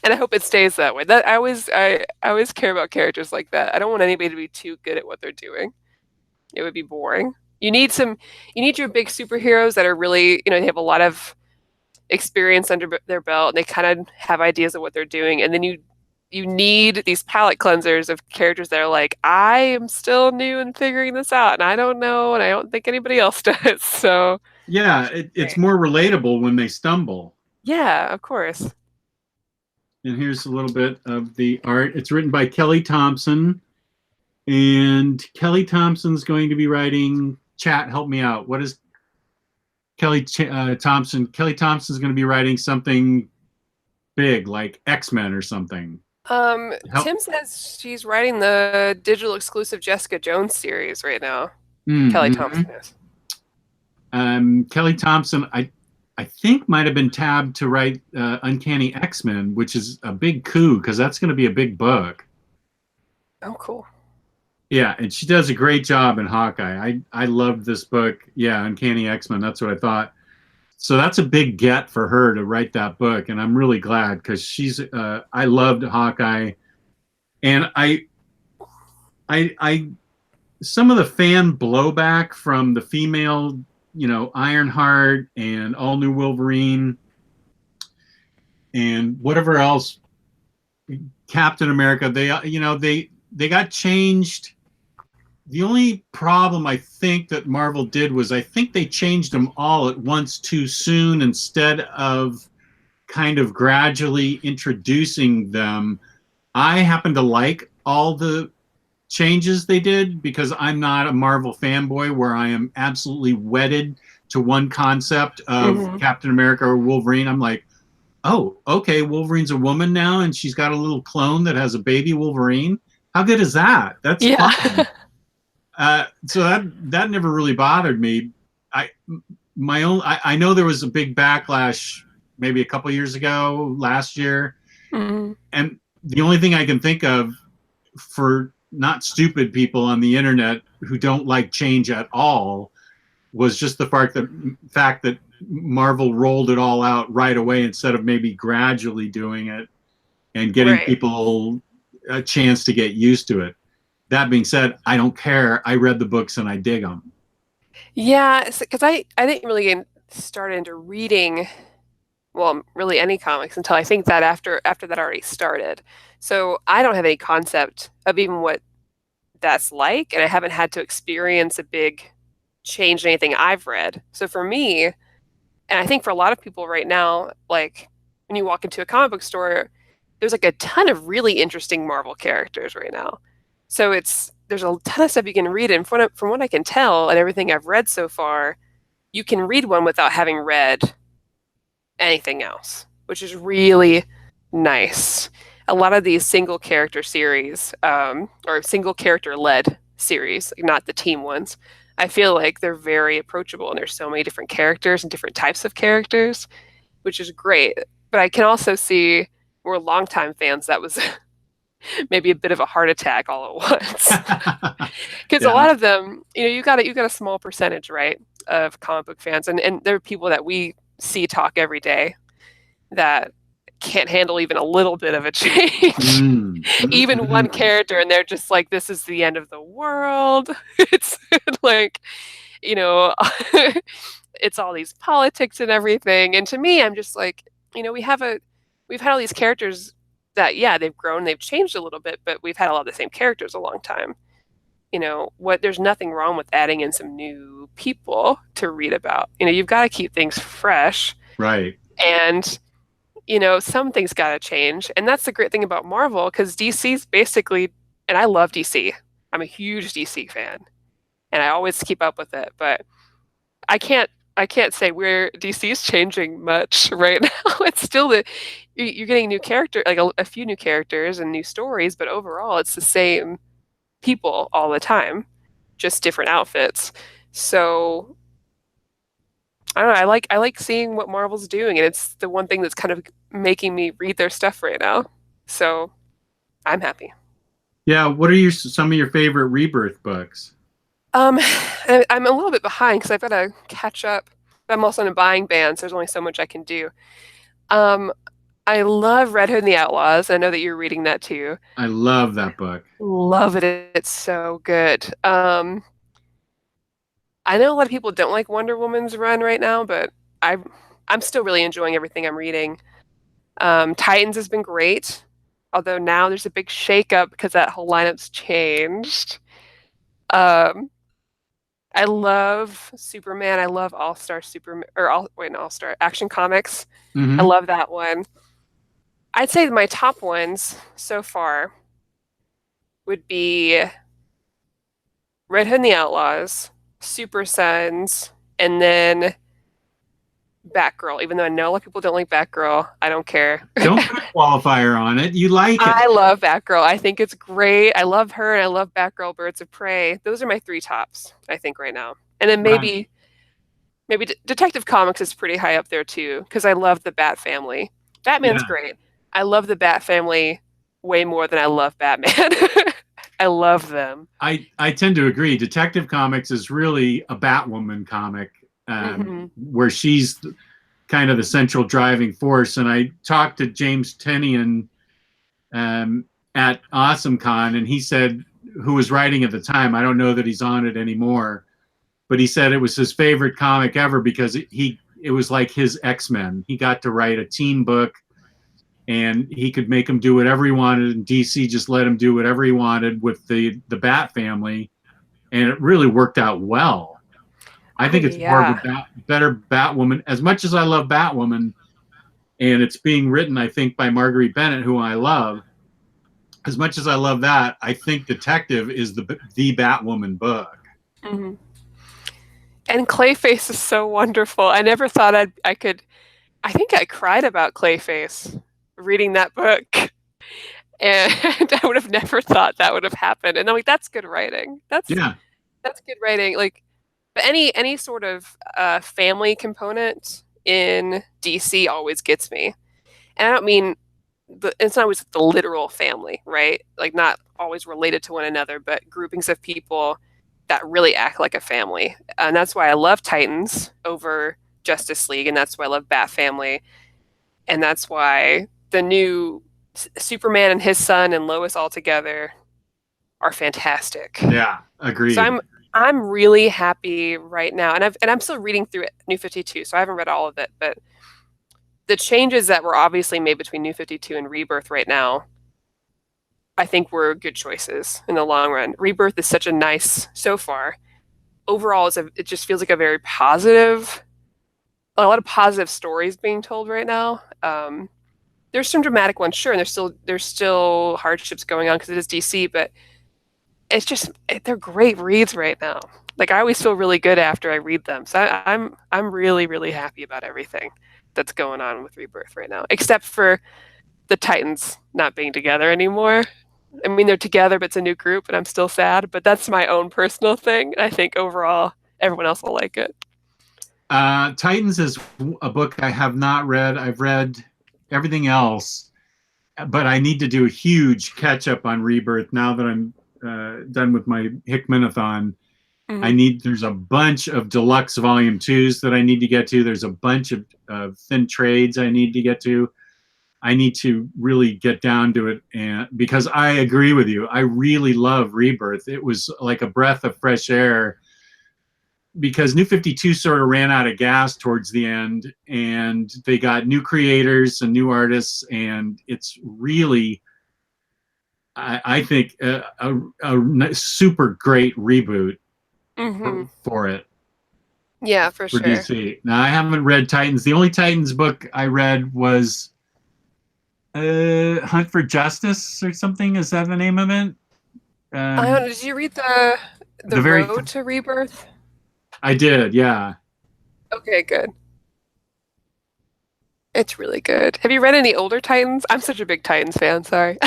And I hope it stays that way. That I always care about characters like that. I don't want anybody to be too good at what they're doing. It would be boring. You need your big superheroes that are really, they have a lot of experience under their belt and they kind of have ideas of what they're doing. And then you need these palate cleansers of characters that are like, I am still new and figuring this out and I don't know and I don't think anybody else does. So Yeah, it's great. more relatable when they stumble. Yeah, of course. And here's a little bit of the art. It's written by Kelly Thompson, and Kelly Thompson's going to be writing. Chat, help me out. What is Thompson? Kelly Thompson's going to be writing something big, like X-Men or something. Help. Tim says she's writing the digital exclusive Jessica Jones series right now. Kelly Mm-hmm. Thompson is. Kelly Thompson, I think might have been tabbed to write Uncanny X-Men, which is a big coup because that's going to be a big book. Oh, cool. Yeah, and she does a great job in Hawkeye. I loved this book. Yeah, Uncanny X-Men. That's what I thought. So that's a big get for her to write that book, and I'm really glad because she's. I loved Hawkeye, and I some of the fan blowback from the female, Ironheart and All New Wolverine and whatever else, Captain America. They got changed. The only problem I think that Marvel did was I think they changed them all at once too soon instead of kind of gradually introducing them. I happen to like all the changes they did because I'm not a Marvel fanboy where I am absolutely wedded to one concept of Hmm. Captain America or Wolverine. I'm like, oh, okay, Wolverine's a woman now and she's got a little clone that has a baby Wolverine. How good is that? That's Yeah. fun. So that never really bothered me. I know there was a big backlash maybe a couple years ago, last year, Hmm. and the only thing I can think of for not stupid people on the internet who don't like change at all was just the fact that Marvel rolled it all out right away instead of maybe gradually doing it and getting Right. people a chance to get used to it. That being said, I don't care. I read the books and I dig them. Yeah, because I didn't really get started into reading, well, really any comics until I think that after that already started. So I don't have any concept of even what that's like, and I haven't had to experience a big change in anything I've read. So for me, and I think for a lot of people right now, like when you walk into a comic book store, there's like a ton of really interesting Marvel characters right now. So there's a ton of stuff you can read, and from what I can tell and everything I've read so far, you can read one without having read anything else, which is really nice. A lot of these single character series, or single character led series, like not the team ones, I feel like they're very approachable and there's so many different characters and different types of characters, which is great. But I can also see we're longtime fans that was maybe a bit of a heart attack all at once. Because a Yeah. lot of them, you got a small percentage, right, of comic book fans, and there are people that we see talk every day that can't handle even a little bit of a change. Even one character, and they're just like, this is the end of the world. It's like, you know, it's all these politics and everything. And to me, I'm just like, you know, we've had all these characters that, yeah, they've grown, they've changed a little bit, but we've had a lot of the same characters a long time. You know, there's nothing wrong with adding in some new people to read about. You know, you've got to keep things fresh. Right. And, you know, some things got to change. And that's the great thing about Marvel, because DC's basically, and I love DC. I'm a huge DC fan. And I always keep up with it. But I can't say where DC's changing much right now. It's still you're getting new character, like a few new characters and new stories, but overall it's the same people all the time, just different outfits. So I don't know, I like seeing what Marvel's doing, and it's the one thing that's kind of making me read their stuff right now. So I'm happy. Yeah, what are some of your favorite Rebirth books? I'm a little bit behind because I've got to catch up. But I'm also in a buying ban, so there's only so much I can do. I love Red Hood and the Outlaws. I know that you're reading that too. I love that book. Love it. It's so good. I know a lot of people don't like Wonder Woman's run right now, but I'm still really enjoying everything I'm reading. Titans has been great, although now there's a big shakeup because that whole lineup's changed. I love Superman. I love All-Star Superman, or All-Star Action Comics. Mm-hmm. I love that one. I'd say my top ones so far would be Red Hood and the Outlaws, Super Sons, and then Batgirl. Even though I know a lot of people don't like Batgirl, I don't care. Don't put a qualifier on it. You like it. I love Batgirl. I think it's great. I love her, and I love Batgirl, Birds of Prey. Those are my three tops, I think, right now. And then maybe Detective Comics is pretty high up there too, because I love the Bat family. Batman's great. I love the Bat family way more than I love Batman. I love them. I tend to agree. Detective Comics is really a Batwoman comic, where she's kind of the central driving force. And I talked to James Tynion at AwesomeCon, and he said, who was writing at the time, I don't know that he's on it anymore, but he said it was his favorite comic ever because it was like his X-Men. He got to write a team book, and he could make him do whatever he wanted, and DC just let him do whatever he wanted with the Bat family, and it really worked out well. I think it's more of a better Batwoman. As much as I love Batwoman, and it's being written, I think, by Marguerite Bennett, who I love, as much as I love that, I think Detective is the Batwoman book. Mm-hmm. And Clayface is so wonderful. I never thought I could. I think I cried about Clayface reading that book, and I would have never thought that would have happened. And I'm like, that's good writing. That's good writing. Like, but any sort of family component in DC always gets me. And I don't mean it's not always the literal family, right? Like, not always related to one another, but groupings of people that really act like a family. And that's why I love Titans over Justice League, and that's why I love Bat Family, and that's why the new Superman and his son and Lois all together are fantastic. Yeah, agreed. So I'm really happy right now, and I'm still reading through New 52, so I haven't read all of it, but the changes that were obviously made between New 52 and Rebirth right now, I think were good choices in the long run. Rebirth is such a nice, so far, overall it just feels like a very positive, a lot of positive stories being told right now. There's some dramatic ones, sure, and there's still hardships going on because it is DC, but it's just, they're great reads right now. Like, I always feel really good after I read them. So I'm really, really happy about everything that's going on with Rebirth right now, except for the Titans not being together anymore. I mean, they're together, but it's a new group, and I'm still sad. But that's my own personal thing. I think overall, everyone else will like it. Titans is a book I have not read. I've read everything else, but I need to do a huge catch up on Rebirth now that I'm done with my Hickmanathon. Mm-hmm. There's a bunch of deluxe volume 2s that I need to get to. There's a bunch of thin trades I need to get to. I need to really get down to it, and because I agree with you, I really love Rebirth. It was like a breath of fresh air, because New 52 sort of ran out of gas towards the end, and they got new creators and new artists, and it's really, I think, a super great reboot for it. Yeah, for sure. DC. Now, I haven't read Titans. The only Titans book I read was Hunt for Justice or something. Is that the name of it? I don't know. Did you read the Road to Rebirth? I did, yeah. Okay, good. It's really good. Have you read any older Titans? I'm such a big Titans fan, sorry.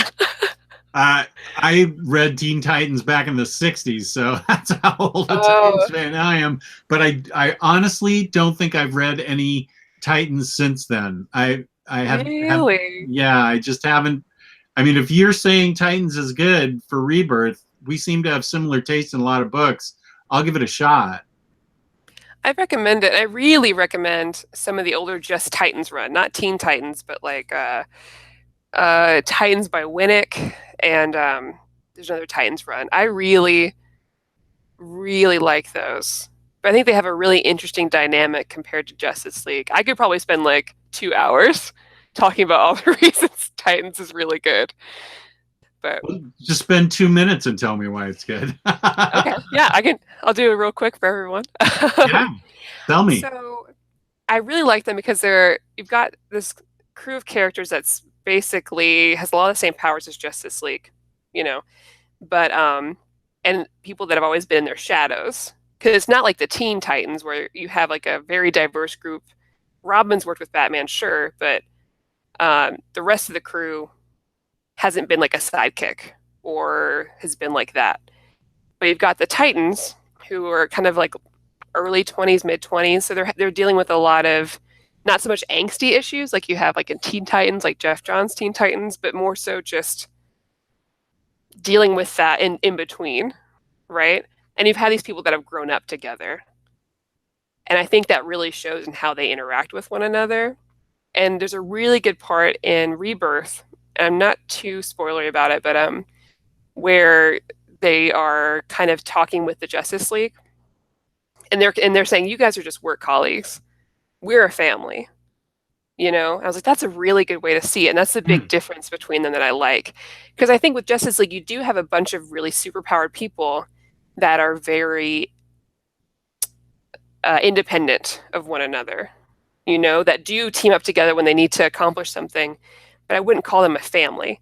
I read Teen Titans back in the 60s, so that's how old a Titans fan I am. But I honestly don't think I've read any Titans since then. I just haven't. I mean, if you're saying Titans is good for Rebirth, we seem to have similar taste in a lot of books. I'll give it a shot. I recommend it. I really recommend some of the older Just Titans run, not Teen Titans, but like Titans by Winnick, and there's another Titans run. I really, really like those. But I think they have a really interesting dynamic compared to Justice League. I could probably spend like 2 hours talking about all the reasons Titans is really good. But just spend 2 minutes and tell me why it's good. Okay, yeah, I'll do it real quick for everyone. Yeah, tell me. So I really like them because you've got this crew of characters that's basically has a lot of the same powers as Justice League, but and people that have always been in their shadows, because it's not like the Teen Titans where you have like a very diverse group. Robin's worked with Batman, sure, but the rest of the crew hasn't been like a sidekick or has been like that. But you've got the Titans, who are kind of like early 20s, mid 20s, so they're dealing with a lot of not so much angsty issues like you have like in Teen Titans, like Jeff Johns' Teen Titans, but more so just dealing with that in between, right? And you've had these people that have grown up together. And I think that really shows in how they interact with one another. And there's a really good part in Rebirth, and I'm not too spoilery about it, but where they are kind of talking with the Justice League, and they're saying, you guys are just work colleagues. We're a family. I was like, that's a really good way to see it. And that's the big difference between them that I like. Because I think with Justice League, you do have a bunch of really superpowered people that are very independent of one another, that do team up together when they need to accomplish something. But I wouldn't call them a family.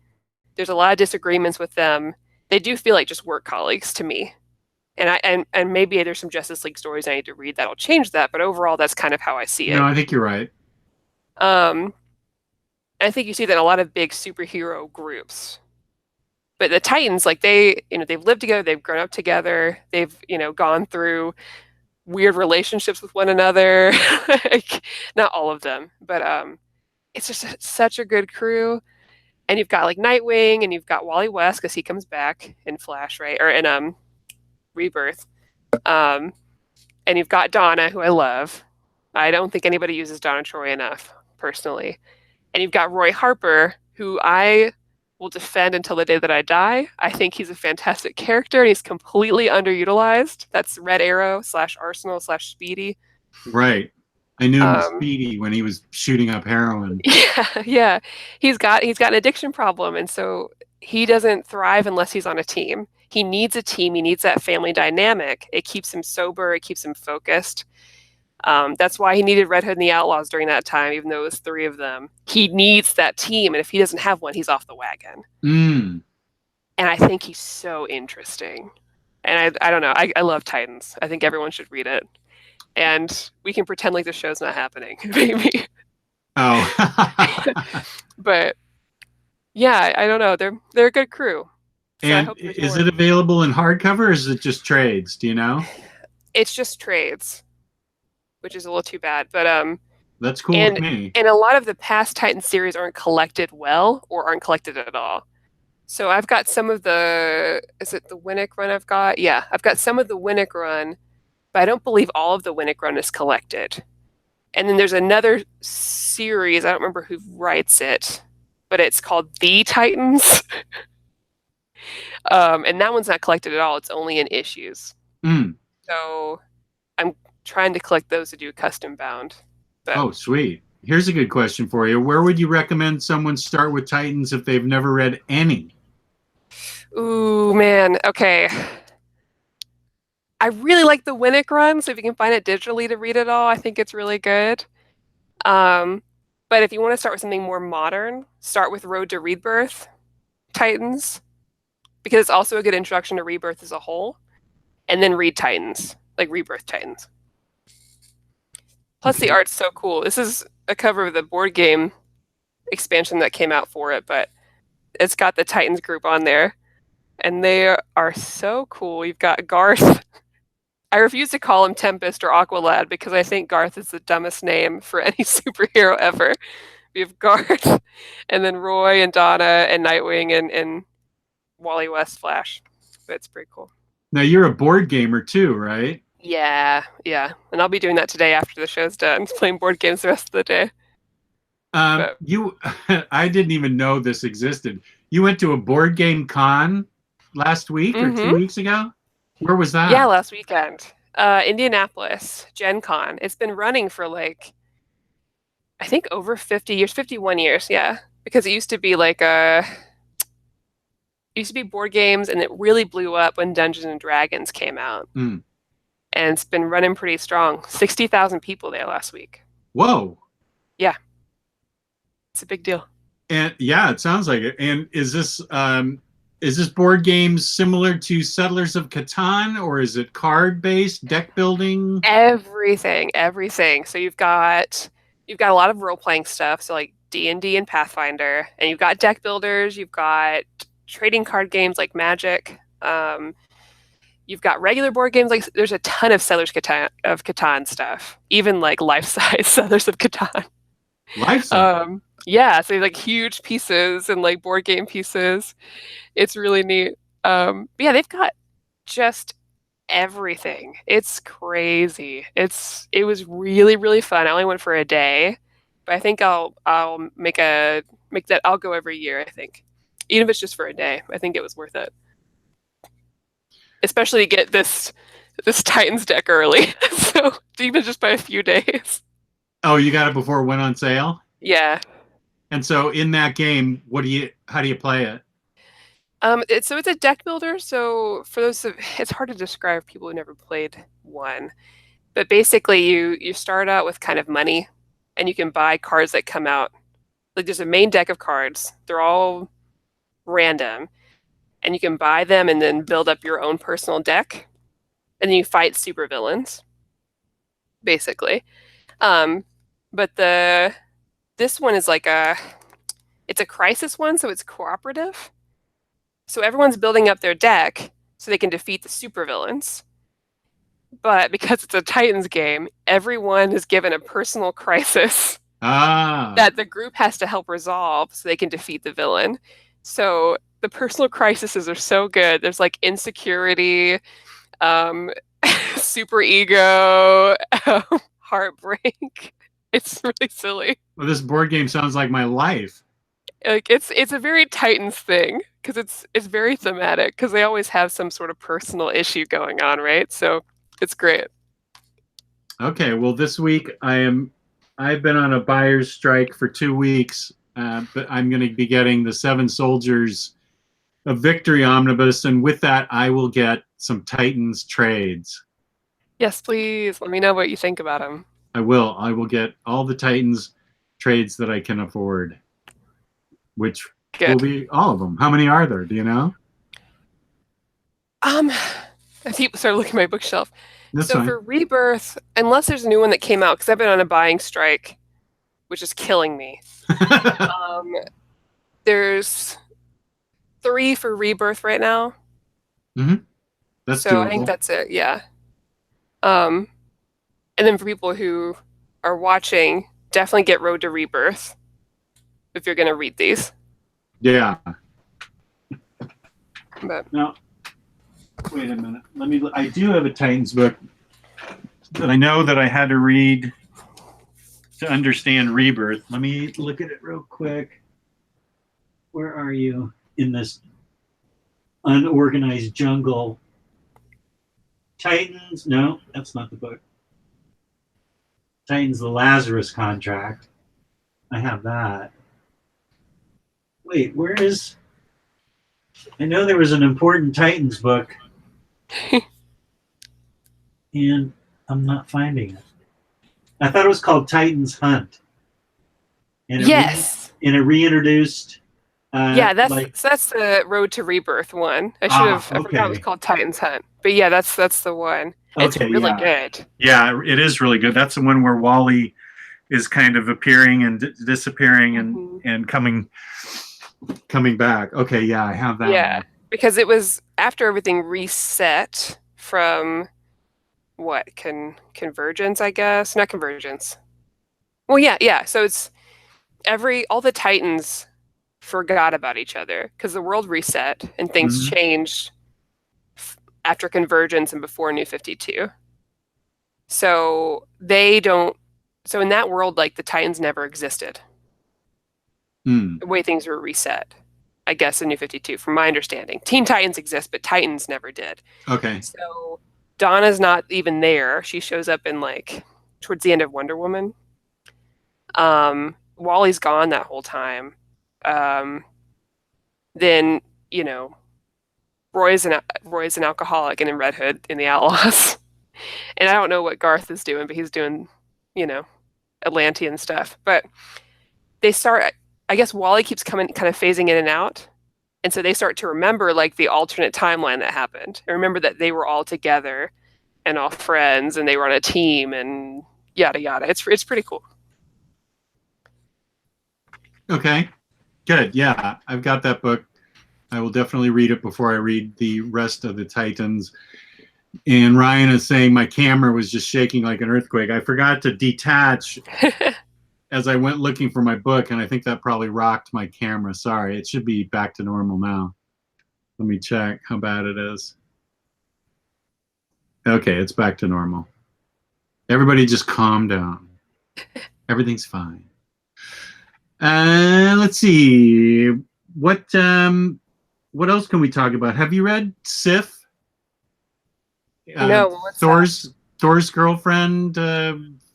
There's a lot of disagreements with them. They do feel like just work colleagues to me. And maybe there's some Justice League stories I need to read that'll change that, but overall that's kind of how I see it. No, I think you're right. I think you see that in a lot of big superhero groups. But the Titans, like they've lived together, they've grown up together, they've, gone through weird relationships with one another. Like, not all of them, but it's just such a good crew. And you've got like Nightwing, and you've got Wally West because he comes back in Flash, right? Or in Rebirth. And you've got Donna, who I love. I don't think anybody uses Donna Troy enough, personally. And you've got Roy Harper, who I will defend until the day that I die. I think he's a fantastic character, and he's completely underutilized. That's Red Arrow / Arsenal / Speedy. Right. I knew him as Speedy when he was shooting up heroin. Yeah. He's got an addiction problem, and so he doesn't thrive unless he's on a team. He needs a team. He needs that family dynamic. It keeps him sober. It keeps him focused. That's why he needed Red Hood and the Outlaws during that time, even though it was 3 of them. He needs that team, and if he doesn't have one, he's off the wagon. And I think he's so interesting. And I don't know. I love Titans. I think everyone should read it. And we can pretend like the show's not happening, maybe. Oh. But yeah, I don't know. They're a good crew. So and is it available in hardcover, or is it just trades? Do you know? It's just trades, which is a little too bad. But that's cool with me. And a lot of the past Titan series aren't collected well, or aren't collected at all. So I've got some of is it the Winnick run I've got? Yeah, I've got some of the Winnick run, but I don't believe all of the Winnick run is collected. And then there's another series, I don't remember who writes it, but it's called The Titans. And that one's not collected at all. It's only in issues. So I'm trying to collect those to do custom bound. But, oh, sweet. Here's a good question for you. Where would you recommend someone start with Titans if they've never read any? ooh, man. Okay. I really like the Winnick run, so if you can find it digitally to read it all, I think it's really good. But if you want to start with something more modern, start with Road to Rebirth Titans, because it's also a good introduction to Rebirth as a whole, and then read Titans, like Rebirth Titans. Plus, the art's so cool. This is a cover of the board game expansion that came out for it, but it's got the Titans group on there, and they are so cool. You've got Garth. I refuse to call him Tempest or Aqualad because I think Garth is the dumbest name for any superhero ever. We have Garth, and then Roy and Donna and Nightwing and Wally West Flash. But it's pretty cool. Now, you're a board gamer too, right? Yeah. And I'll be doing that today after the show's done, playing board games the rest of the day. I didn't even know this existed. You went to a board game con last week or 2 weeks ago? Where was that? Yeah, last weekend. Indianapolis, Gen Con. It's been running for I think over 50 years, 51 years, yeah. Because it used to be board games, and it really blew up when Dungeons and Dragons came out. And it's been running pretty strong. 60,000 people there last week. Whoa. Yeah. It's a big deal. And yeah, it sounds like it. And is this board games similar to Settlers of Catan, or is it card based, deck building? Everything. So you've got a lot of role playing stuff, so like D&D and Pathfinder, and you've got deck builders, you've got trading card games like Magic, you've got regular board games, like there's a ton of Settlers of Catan stuff, even like life-size Settlers of Catan. Life-size? Yeah, so like huge pieces and like board game pieces. It's really neat. Yeah, they've got just everything. It's crazy. It was really, really fun. I only went for a day, but I think I'll make that. I'll go every year, I think. Even if it's just for a day, I think it was worth it. Especially to get this Titans deck early. So even just by a few days. Oh, you got it before it went on sale? Yeah. And so in that game, how do you play it? It's a deck builder. So for those, it's hard to describe for people who never played one. But basically, you start out with kind of money, and you can buy cards that come out. Like there's a main deck of cards. They're all random, and you can buy them and then build up your own personal deck, and then you fight supervillains, basically. But this one is it's a crisis one, so it's cooperative. So everyone's building up their deck so they can defeat the supervillains. But because it's a Titans game, everyone is given a personal crisis that the group has to help resolve so they can defeat the villain. So the personal crises are so good. There's like insecurity, super ego, heartbreak. It's really silly. Well, this board game sounds like my life. Like it's a very Titans thing because it's very thematic because they always have some sort of personal issue going on, right? So it's great. Okay, well, this week I've been on a buyer's strike for 2 weeks, but I'm going to be getting the 7 Soldiers of Victory omnibus, and with that, I will get some Titans trades. Yes, please. Let me know what you think about them. I will. I will get all the Titans trades that I can afford, which will be all of them. How many are there? Do you know? I keep started looking at my bookshelf. That's so fine. For Rebirth, unless there's a new one that came out, because I've been on a buying strike, which is killing me. There's 3 for Rebirth right now. Mm-hmm. That's so doable. I think that's it. Yeah. And then for people who are watching, definitely get Road to Rebirth if you're going to read these. Yeah. But now, wait a minute. I do have a Titans book that I know that I had to read to understand Rebirth. Let me look at it real quick. Where are you in this unorganized jungle? Titans? No, that's not the book. Titans, the Lazarus Contract. I have that. Wait, where is... I know there was an important Titans book, and I'm not finding it. I thought it was called Titans Hunt. And it reintroduced... yeah, that's the Road to Rebirth one. I forgot it was called Titans Hunt. But yeah, that's the one. It's really good. Yeah, it is really good. That's the one where Wally is kind of appearing and disappearing and coming back. Okay, yeah, I have that. Yeah, because it was after everything reset from what convergence, I guess. Not convergence. Well, yeah. So it's all the Titans forgot about each other because the world reset and things changed after convergence and before New 52. So so in that world, like, the Titans never existed. The way things were reset, I guess, in New 52, from my understanding. Teen Titans exist, but Titans never did. Okay. So Donna's not even there. She shows up in, like, towards the end of Wonder Woman. Wally's gone that whole time. Then, Roy's an alcoholic and in Red Hood in the Outlaws. And I don't know what Garth is doing, but he's doing, Atlantean stuff. But they start, I guess Wally keeps kind of phasing in and out. And so they start to remember, like, the alternate timeline that happened. And remember that they were all together and all friends and they were on a team and yada yada. It's pretty cool. Okay, good. Yeah, I've got that book. I will definitely read it before I read the rest of the Titans. And Ryan is saying my camera was just shaking like an earthquake. I forgot to detach as I went looking for my book, and I think that probably rocked my camera. Sorry, it should be back to normal now. Let me check how bad it is. Okay, it's back to normal. Everybody just calm down. Everything's fine. Let's see. What else can we talk about? Have you read Sif? No, what's Thor's girlfriend,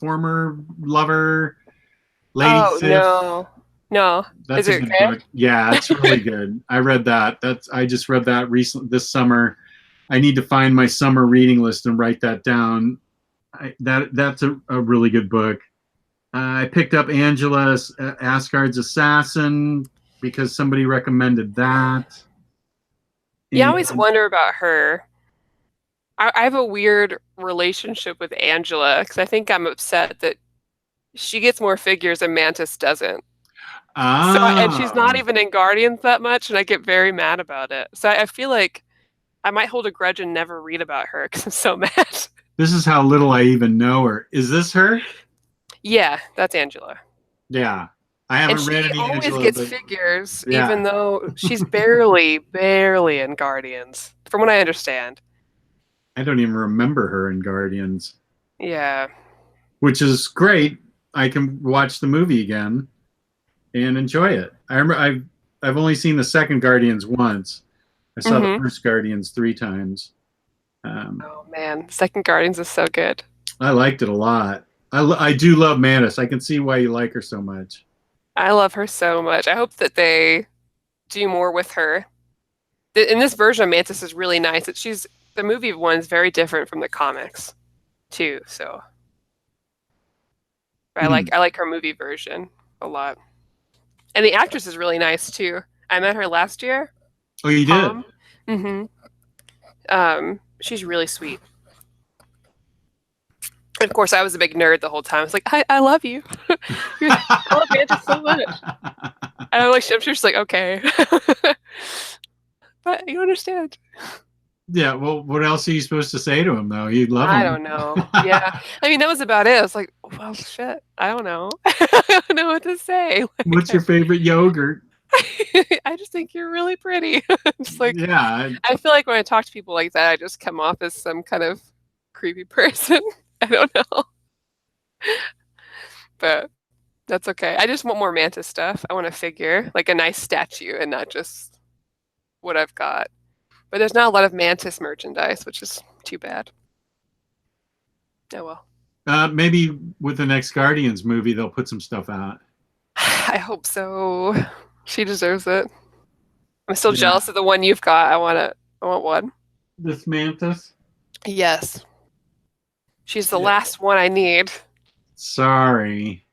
former lover, Lady Sif. No. That's a good book. Yeah, it's really good. I read that. I just read that recently this summer. I need to find my summer reading list and write that down. That's a really good book. I picked up Angela Asgard's Assassin because somebody recommended that. Yeah, I always wonder about her. I have a weird relationship with Angela because I think I'm upset that she gets more figures and Mantis doesn't. And she's not even in Guardians that much, and I get very mad about it. So I feel like I might hold a grudge and never read about her because I'm so mad. This is how little I even know her. Is this her? Yeah, that's Angela. Yeah. I haven't read any Angela. She always gets figures, even though she's barely in Guardians, from what I understand. I don't even remember her in Guardians. Yeah. Which is great. I can watch the movie again and enjoy it. I remember I've only seen the second Guardians once. I saw the first Guardians 3 times. Oh man, second Guardians is so good. I liked it a lot. I do love Mantis. I can see why you like her so much. I love her so much. I hope that they do more with her. In this version of Mantis is really nice. The movie one is very different from the comics, too. So I like her movie version a lot, and the actress is really nice too. I met her last year. Oh, you did? She's really sweet. And of course, I was a big nerd the whole time. I was like, I love you. I love Mantis so much. And I'm sure she's like, okay. But you understand. Yeah, well, what else are you supposed to say to him, though? You'd love him. I don't know. Yeah. I mean, that was about it. I was like, well, shit. I don't know. I don't know what to say. What's your favorite yogurt? I just think you're really pretty. Just like, yeah. I feel like when I talk to people like that, I just come off as some kind of creepy person. I don't know. But That's okay. I just want more Mantis stuff. I want a figure, like a nice statue, and not just what I've got. But there's not a lot of Mantis merchandise, which is too bad. Oh well. Maybe with the next Guardians movie, they'll put some stuff out. I hope so. She deserves it. I'm still Yeah. jealous of the one you've got. I want it. I want one. This Mantis? Yes. She's the last one I need. Sorry.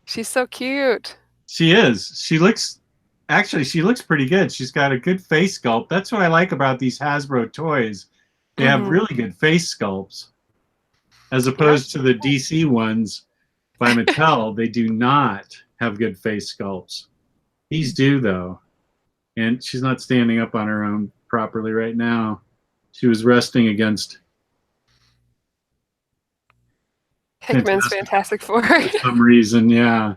She's so cute. She is. She looks pretty good. She's got a good face sculpt. That's what I like about these Hasbro toys. They have really good face sculpts. As opposed to the DC ones by Mattel, they do not have good face sculpts. These do, though. And she's not standing up on her own properly right now. She was resting against Hickman's Fantastic Four. For some reason, yeah.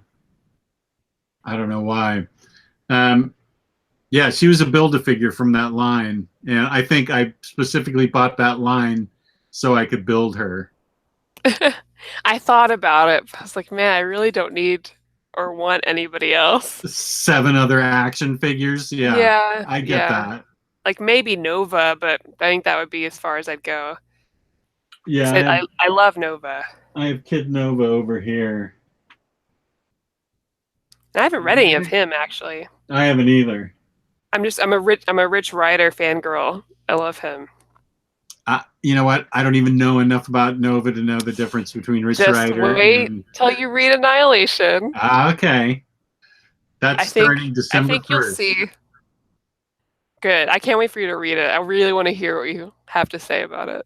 I don't know why. Yeah, she was a Build-A-Figure from that line. And I think I specifically bought that line so I could build her. I thought about it. I was like, man, I really don't need or want anybody else. 7 other action figures. Yeah, I get that. Like maybe Nova, but I think that would be as far as I'd go. Yeah, I love Nova. I have Kid Nova over here. I haven't read any of him actually. I haven't either. I'm a Rich Rider fangirl. I love him. You know what? I don't even know enough about Nova to know the difference between Rich Rider. Just wait till you read Annihilation. Okay. That's starting December 1st. I think you'll see. Good. I can't wait for you to read it. I really want to hear what you have to say about it.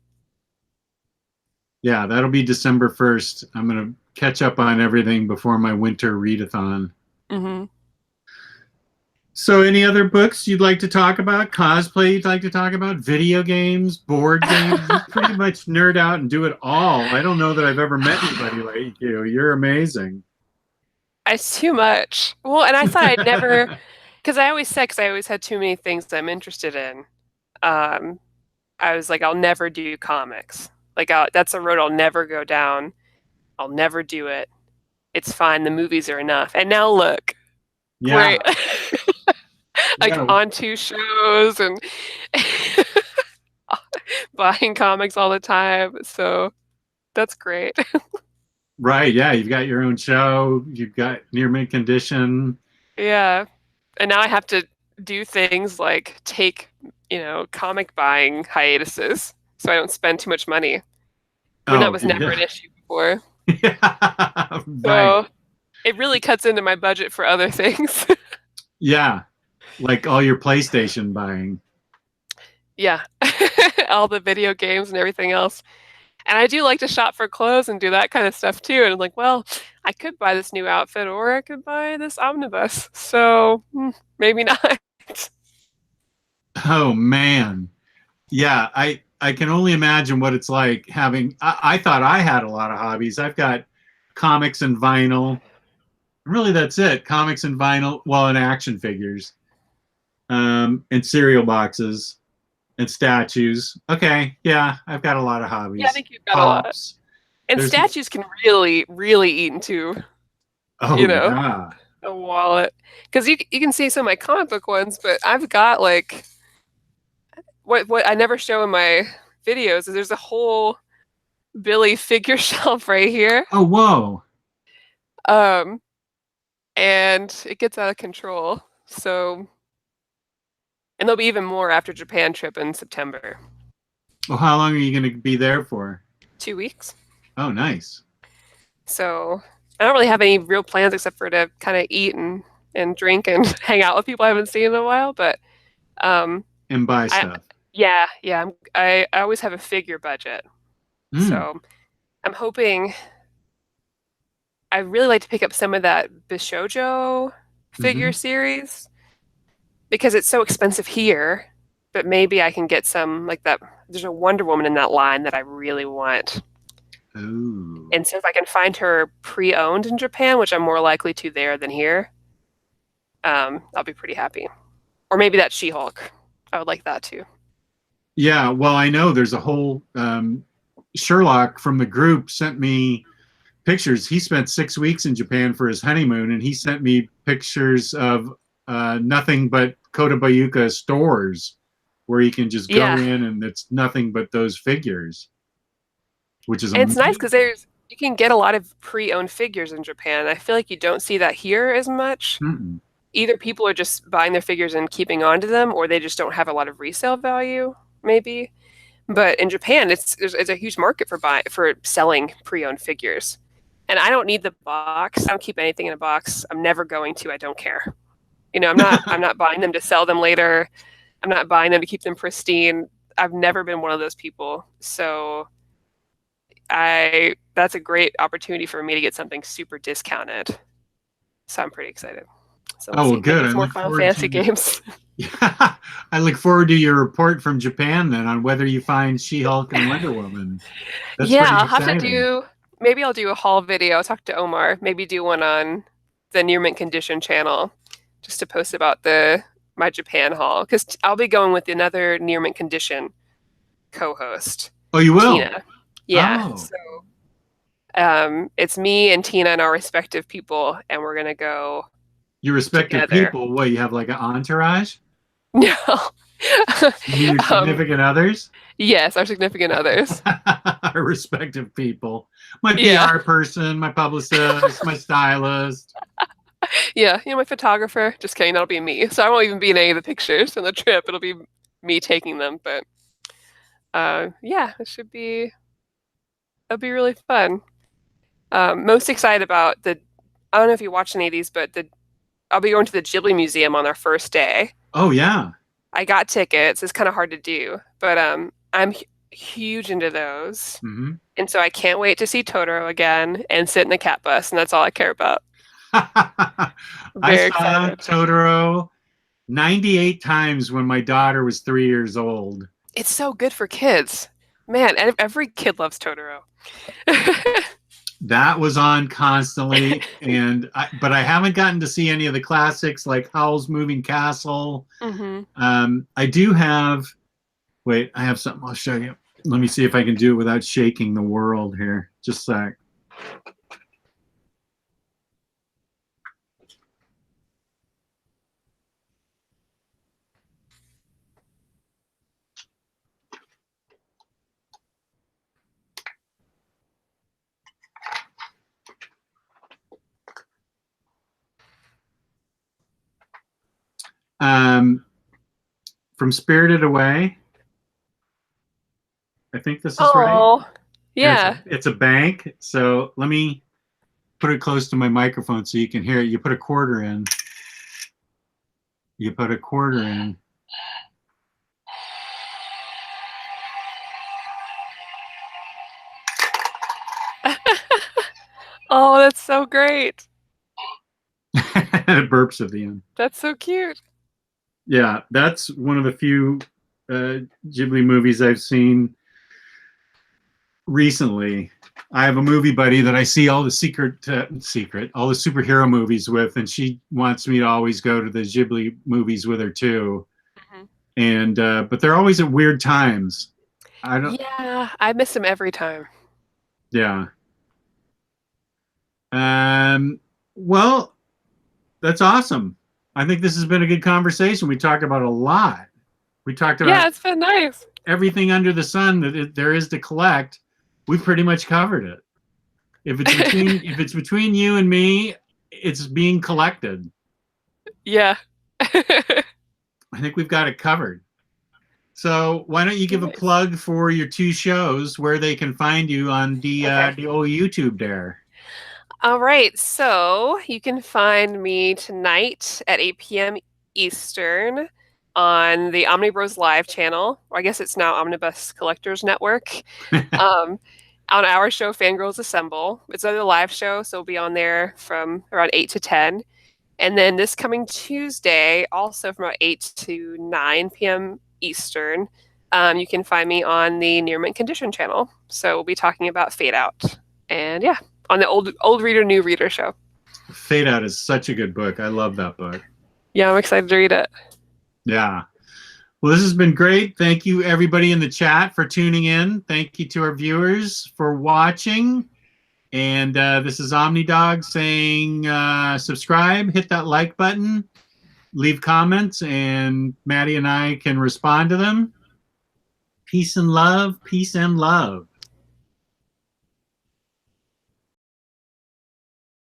Yeah, that'll be December 1st. I'm going to catch up on everything before my winter readathon. Mm-hmm. So any other books you'd like to talk about? Cosplay you'd like to talk about? Video games? Board games? You pretty much nerd out and do it all. I don't know that I've ever met anybody like you. You're amazing. It's too much. Well, and I thought I'd never... Because I always had too many things that I'm interested in. I was like, I'll never do comics. Like, that's a road I'll never go down. I'll never do it. It's fine. The movies are enough. And now look. Yeah. Like on 2 shows and buying comics all the time. So that's great. Right. Yeah. You've got your own show. You've got Near Mint Condition. Yeah. And now I have to do things like take, comic buying hiatuses so I don't spend too much money. When that was never an issue before. Yeah. Right. So it really cuts into my budget for other things. Yeah. Like all your PlayStation buying. Yeah. All the video games and everything else. And I do like to shop for clothes and do that kind of stuff too. And I'm like, well, I could buy this new outfit or I could buy this omnibus. So maybe not. Oh, man. Yeah, I can only imagine what it's like having... I thought I had a lot of hobbies. I've got comics and vinyl. Really, that's it. Comics and vinyl. Well, and action figures. And cereal boxes. And statues. Okay, yeah, I've got a lot of hobbies. Yeah, I think you've got a lot. And statues can really, really eat into, yeah. a wallet. Because you can see some of my comic book ones, but I've got like what I never show in my videos is there's a whole Billy figure shelf right here. Oh, whoa. And it gets out of control. So. And there'll be even more after Japan trip in September. Well, how long are you going to be there for? 2 weeks. Oh, nice. So I don't really have any real plans except for to kind of eat and drink and hang out with people I haven't seen in a while. But and buy stuff. Yeah. I always have a figure budget. So I'm hoping... I really like to pick up some of that Bishojo figure series. Because it's so expensive here, but maybe I can get some like that. There's a Wonder Woman in that line that I really want. Ooh. And so if I can find her pre-owned in Japan, which I'm more likely to there than here, I'll be pretty happy. Or maybe that She-Hulk. I would like that too. Yeah, well, I know there's a whole Sherlock from the group sent me pictures. He spent 6 weeks in Japan for his honeymoon, and he sent me pictures of nothing but Kotobayuka stores where you can just go in and it's nothing but those figures, which is and amazing. it's nice because you can get a lot of pre-owned figures in Japan. I feel like you don't see that here as much. Mm-mm. Either people are just buying their figures and keeping on to them, or they just don't have a lot of resale value, maybe. But in Japan, it's a huge market for selling pre-owned figures. And I don't need the box. I don't keep anything in a box. I'm never going to. I don't care. You know, I'm not buying them to sell them later. I'm not buying them to keep them pristine. I've never been one of those people. So that's a great opportunity for me to get something super discounted. So I'm pretty excited. So oh, well, good. Maybe more Final Fantasy games. Yeah, I look forward to your report from Japan then on whether you find She-Hulk and Wonder Woman. That's I'll have to do. Maybe I'll do a haul video. I'll talk to Omar. Maybe do one on the Near Mint Condition channel, just to post about my Japan haul, because I'll be going with another Near Mint Condition co-host. Oh, you will? Tina. Yeah. Oh. So it's me and Tina and our respective people, and we're gonna go. Your respective people? What, you have like an entourage? No. You mean your significant others? Yes, our significant others. Our respective people. My PR person, my publicist, my stylist. Yeah, my photographer. Just kidding, that'll be me. So I won't even be in any of the pictures on the trip. It'll be me taking them. But it'll be really fun. Most excited about I don't know if you watched any of these, but I'll be going to the Ghibli Museum on our first day. Oh, yeah. I got tickets. It's kind of hard to do, but I'm huge into those. Mm-hmm. And so I can't wait to see Totoro again and sit in the cat bus, and that's all I care about. I saw Totoro 98 times when my daughter was 3 years old. It's so good for kids. Man, every kid loves Totoro. That was on constantly, but I haven't gotten to see any of the classics like Howl's Moving Castle. Mm-hmm. I do have. Wait, I have something I'll show you. Let me see if I can do it without shaking the world here. Just a sec. From Spirited Away. I think this is right. Yeah. It's a bank. So let me put it close to my microphone so you can hear it. You put a quarter in. Oh, that's so great. It burps at the end. That's so cute. Yeah, that's one of the few Ghibli movies I've seen recently. I have a movie buddy that I see all the all the superhero movies with, and she wants me to always go to the Ghibli movies with her too. Mm-hmm. And but they're always at weird times. Yeah, I miss them every time. Yeah. Well, that's awesome. I think this has been a good conversation. We talked about a lot. We talked about it's been nice. Everything under the sun that there is to collect. We've pretty much covered it. If it's between you and me, it's being collected. Yeah. I think we've got it covered. So why don't you give a plug for your two shows where they can find you on the old YouTube there? All right, so you can find me tonight at 8 p.m. Eastern on the Omnibros Live channel, or I guess it's now Omnibus Collectors Network, on our show, Fangirlz Assemble. It's another live show, so we'll be on there from around 8 to 10. And then this coming Tuesday, also from about 8 to 9 p.m. Eastern, you can find me on the Near Mint Condition channel. So we'll be talking about Fade Out. And yeah, on the old reader, new reader show. Fade Out is such a good book. I love that book. Yeah, I'm excited to read it. Yeah. Well, this has been great. Thank you, everybody in the chat, for tuning in. Thank you to our viewers for watching. And this is OmniDog saying subscribe, hit that like button, leave comments, and Maddie and I can respond to them. Peace and love. Peace and love.